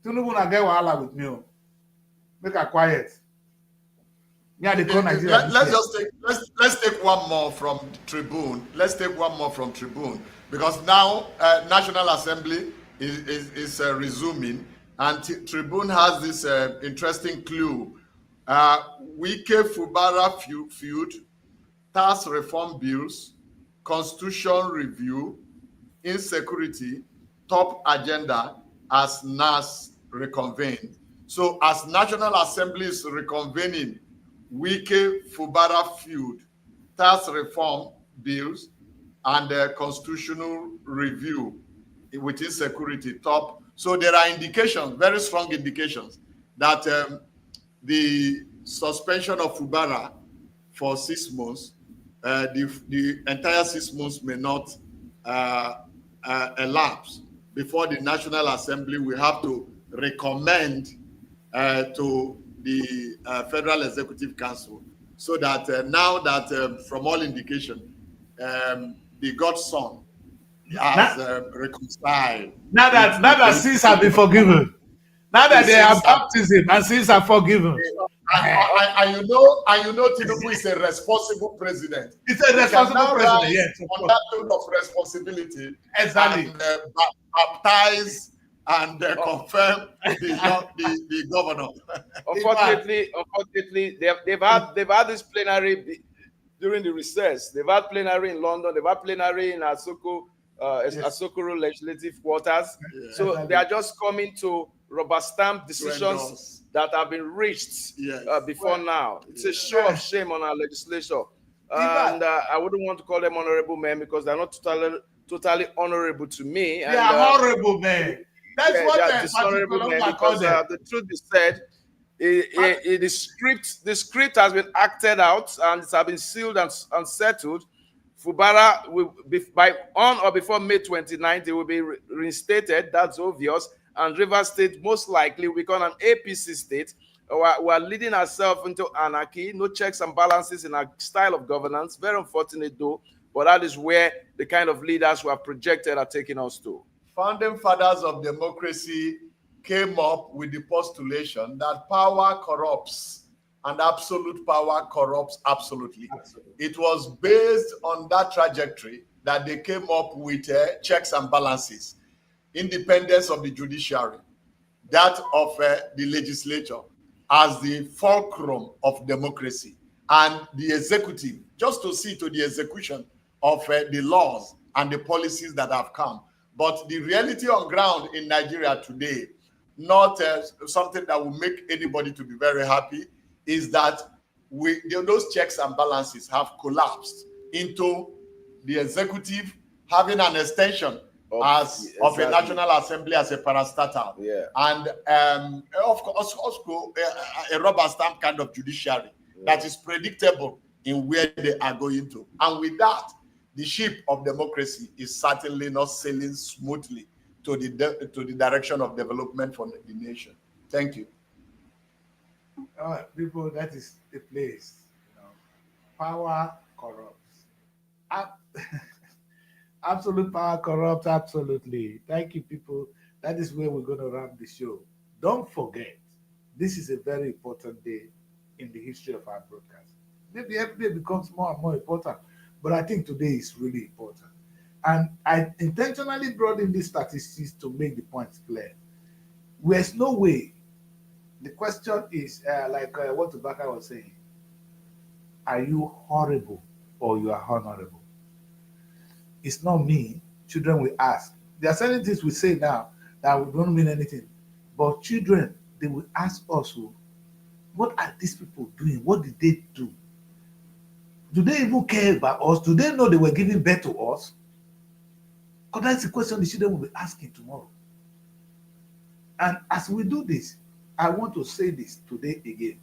A: Tinubu na get wahala with me. Make her quiet. Yeah, they call Nigeria.
C: Let's take one more from Tribune. Let's take one more from Tribune because now National Assembly is resuming, and Tribune has this interesting clue. Wike Fubara feud, tax reform bills, constitution review, insecurity, top agenda as NAS reconvened. So as National Assembly is reconvening, Wike Fubara feud, tax reform bills, and constitutional review with insecurity top. So there are indications, very strong indications, that the suspension of Fubara for 6 months, the entire 6 months may not elapse before the National Assembly will have to recommend to the Federal Executive Council, so that now that from all indication, the godson has reconciled.
A: Now that sins have been forgiven. Now that they have baptism and sins are forgiven.
C: And you know Tinubu is a responsible president.
A: It's a responsible president, yes.
C: On that note of responsibility,
A: exactly.
C: And baptize and confirm the governor.
D: Unfortunately, they've had this plenary during the recess. They've had plenary in London. They've had plenary in Asokoro Legislative Quarters.
C: Yeah.
D: So they are just coming to rubber stamp decisions that have been reached before now. It's a show of shame on our legislature. And I wouldn't want to call them honorable men because they're not totally honorable to me.
A: They are honorable men. That's what
D: they are dishonorable men because the truth is said, the script has been acted out and it has been sealed and settled. Fubara will be on or before May 29th, it will be reinstated. That's obvious. And Rivers State most likely will become an APC state. We are leading ourselves into anarchy, no checks and balances in our style of governance. Very unfortunate though, but that is where the kind of leaders who are projected are taking us to.
C: Founding fathers of democracy came up with the postulation that power corrupts and absolute power corrupts absolutely. It was based on that trajectory that they came up with checks and balances, independence of the judiciary, that of the legislature as the fulcrum of democracy, and the executive just to see to the execution of the laws and the policies that have come. But the reality on ground in Nigeria today, not something that will make anybody to be very happy, is that those checks and balances have collapsed into the executive having an extension of a National Assembly as a parastatal.
D: Yeah.
C: And of course, also a rubber stamp kind of judiciary that is predictable in where they are going to. And with that, the ship of democracy is certainly not sailing smoothly to the direction of development for the nation. Thank you.
A: People, that is the place. You know, power corrupts. Absolute power corrupts. Absolutely. Thank you, people. That is where we're going to wrap the show. Don't forget, this is a very important day in the history of our broadcast. Maybe every day becomes more and more important, but I think today is really important. And I intentionally brought in these statistics to make the points clear. There's no way. The question is, like what Tobacco was saying, are you horrible or you are honorable? It's not me. Children will ask. There are certain things we say now that don't mean anything. But children, they will ask us, what are these people doing? What did they do? Do they even care about us? Do they know they were giving birth to us? Because that's the question the children will be asking tomorrow. And as we do this, I want to say this today again.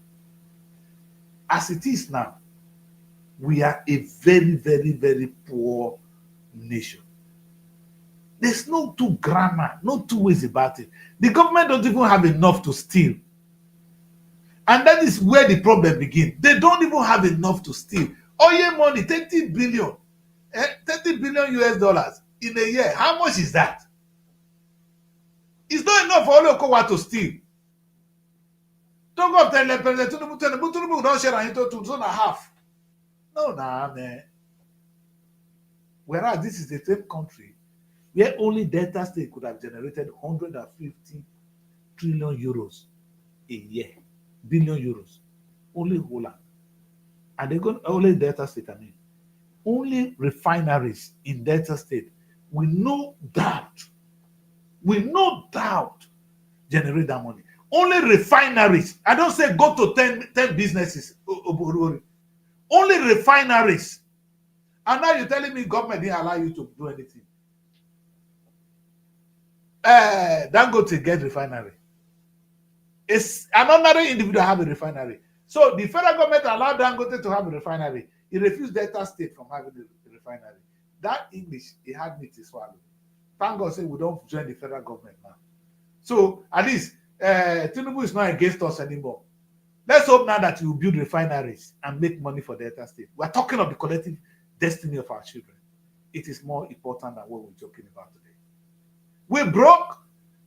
A: As it is now, we are a very, very, very poor nation. There's no two grammar, no two ways about it. The government don't even have enough to steal. And that is where the problem begins. They don't even have enough to steal. Oil money, 30 billion US dollars in a year. How much is that? It's not enough for Olokowa to steal. Don't go up there, Tinubu don't share into 2.5. No, man. Whereas this is the same country where only Delta State could have generated 150 trillion euros a year, billion euros, only Holland. And they're going only Delta State, only refineries in Delta State with no doubt generate that money. Only refineries. I don't say go to 10 businesses. Only refineries. And now you're telling me government didn't allow you to do anything. Dangote get refinery. It's an ordinary individual have a refinery. So the federal government allowed Dangote to have a refinery. He refused Delta State from having a refinery. That English, he had me to swallow. Thank God, say we don't join the federal government now. So at least Tinubu is not against us anymore. Let's hope now that you build refineries and make money for Delta State. We're talking of the collective destiny of our children. It is more important than what we're joking about today. We're broke.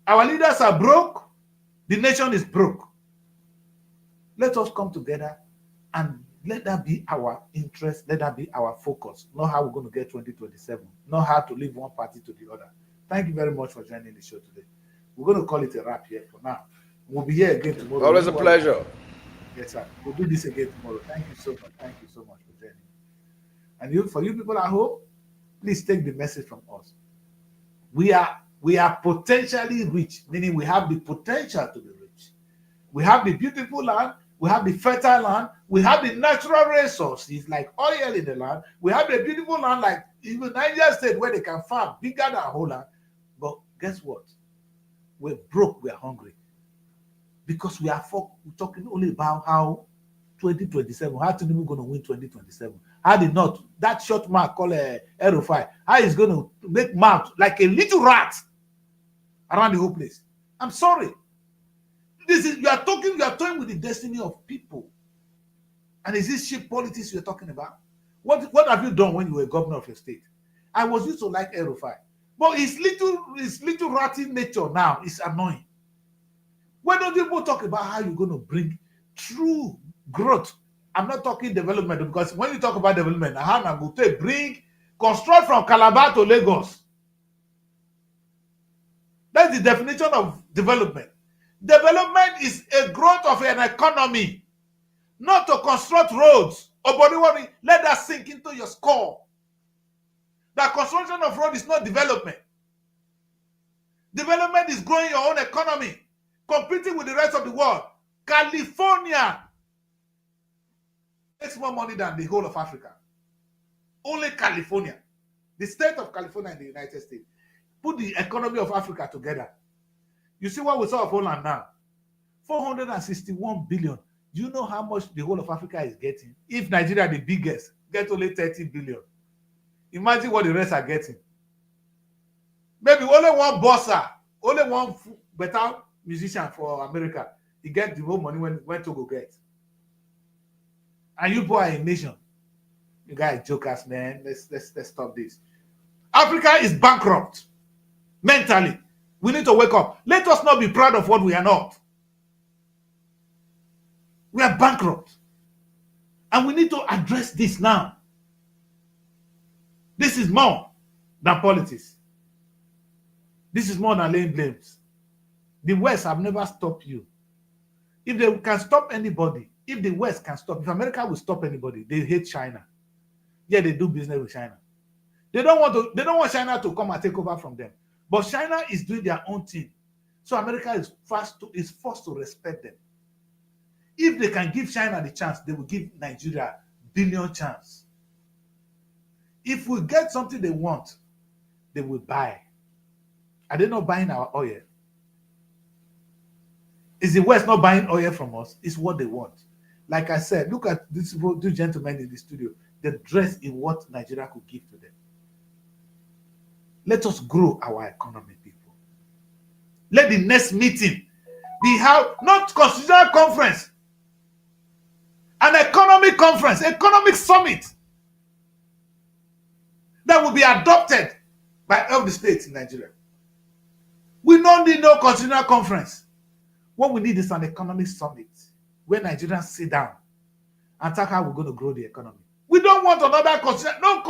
A: Our leaders are broke. The nation is broke. Let us come together and let that be our interest. Let that be our focus. Not how we're going to get 2027. Not how to leave one party to the other. Thank you very much for joining the show today. We're going to call it a wrap here for now. We'll be here again tomorrow.
D: Always a pleasure.
A: Yes, sir. We'll do this again tomorrow. Thank you so much. Thank you so much for joining. And for you people at home, please take the message from us. We are potentially rich, meaning we have the potential to be rich. We have the beautiful land. We have the fertile land. We have the natural resources like oil in the land. We have the beautiful land like even Niger State where they can farm bigger than Holland. But guess what? We're broke. We're hungry. Because we are talking only about how 2027, how Tinubu going to win 2027. How the North, that short man called El-Rufai, how he's going to make mouth like a little rat around the whole place. I'm sorry. You are toying with the destiny of people. And is this cheap politics you're talking about? What have you done when you were governor of your state? I was used to like El-Rufai. But his little ratty nature now is annoying. Why don't people talk about how you're going to bring true growth? I'm not talking development, because when you talk about development, how am I going to construct from Calabar to Lagos? That's the definition of development. Development is a growth of an economy, not to construct roads. Let that sink into your skull. That construction of road is not development. Development is growing your own economy, competing with the rest of the world. California makes more money than the whole of Africa. Only California. the state of California in the United States, put the economy of Africa together. You see what we saw of Holland now? 461 billion. Do you know how much the whole of Africa is getting? If Nigeria, the biggest, get only 30 billion. Imagine what the rest are getting. Maybe only one bossa, only one better musician for America, he get the whole money when Togo get. And you boy are a nation. You guys jokers, man. Let's stop this. Africa is bankrupt mentally. We need to wake up. Let us not be proud of what we are not. We are bankrupt. And we need to address this now. This is more than politics. This is more than laying blames. The West have never stopped you. If they can stop anybody, if the West can stop, if America will stop anybody, they hate China. Yeah, they do business with China. They don't want China to come and take over from them. But China is doing their own thing. So America is forced to respect them. If they can give China the chance, they will give Nigeria billion chance. If we get something they want, they will buy. Are they not buying our oil? Is the West not buying oil from us? It's what they want. Like I said, look at these gentlemen in the studio. They dress in what Nigeria could give to them. Let us grow our economy, people. Let the next meeting be how, not constitutional conference, an economic conference, economic summit that will be adopted by all the states in Nigeria. We don't need no constitutional conference. What we need is an economic summit where Nigerians sit down and talk how we're going to grow the economy. We don't want another no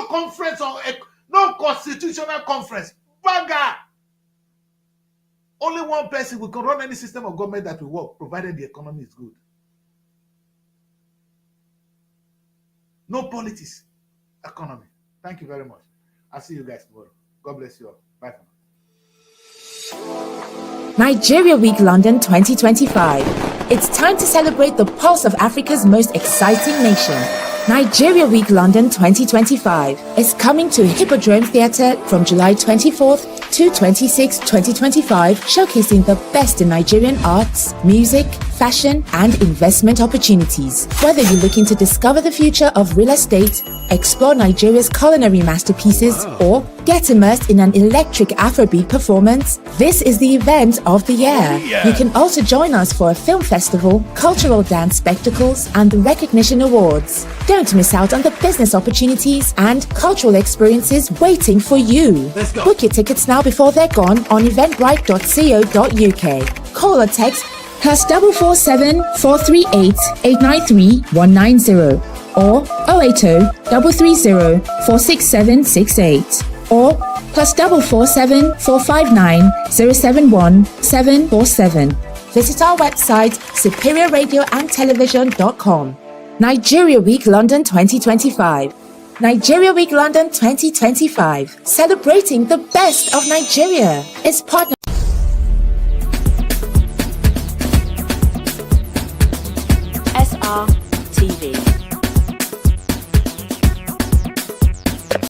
A: conference or no constitutional conference. Baga. Only one person will run any system of government that will work, provided the economy is good. No politics, economy. Thank you very much. I'll see you guys tomorrow. God bless you all. Bye for now.
E: Nigeria Week London 2025. It's time to celebrate the pulse of Africa's most exciting nation. Nigeria Week London 2025 is coming to Hippodrome Theatre from July 24th to 26, 2025, showcasing the best in Nigerian arts, music, fashion, and investment opportunities. Whether you're looking to discover the future of real estate, explore Nigeria's culinary masterpieces, or get immersed in an electric Afrobeat performance, this is the event of the year. You can also join us for a film festival, cultural dance spectacles, and the recognition awards. Don't miss out on the business opportunities and cultural experiences waiting for you. Book your tickets now before they're gone on eventbrite.co.uk. Call or text +447 438 893 190 or 080 330 46768 or +447 459 071 747. Visit our website superiorradioandtelevision.com. Nigeria Week London 2025. Nigeria Week London 2025, celebrating the best of Nigeria. It's partner.
F: SR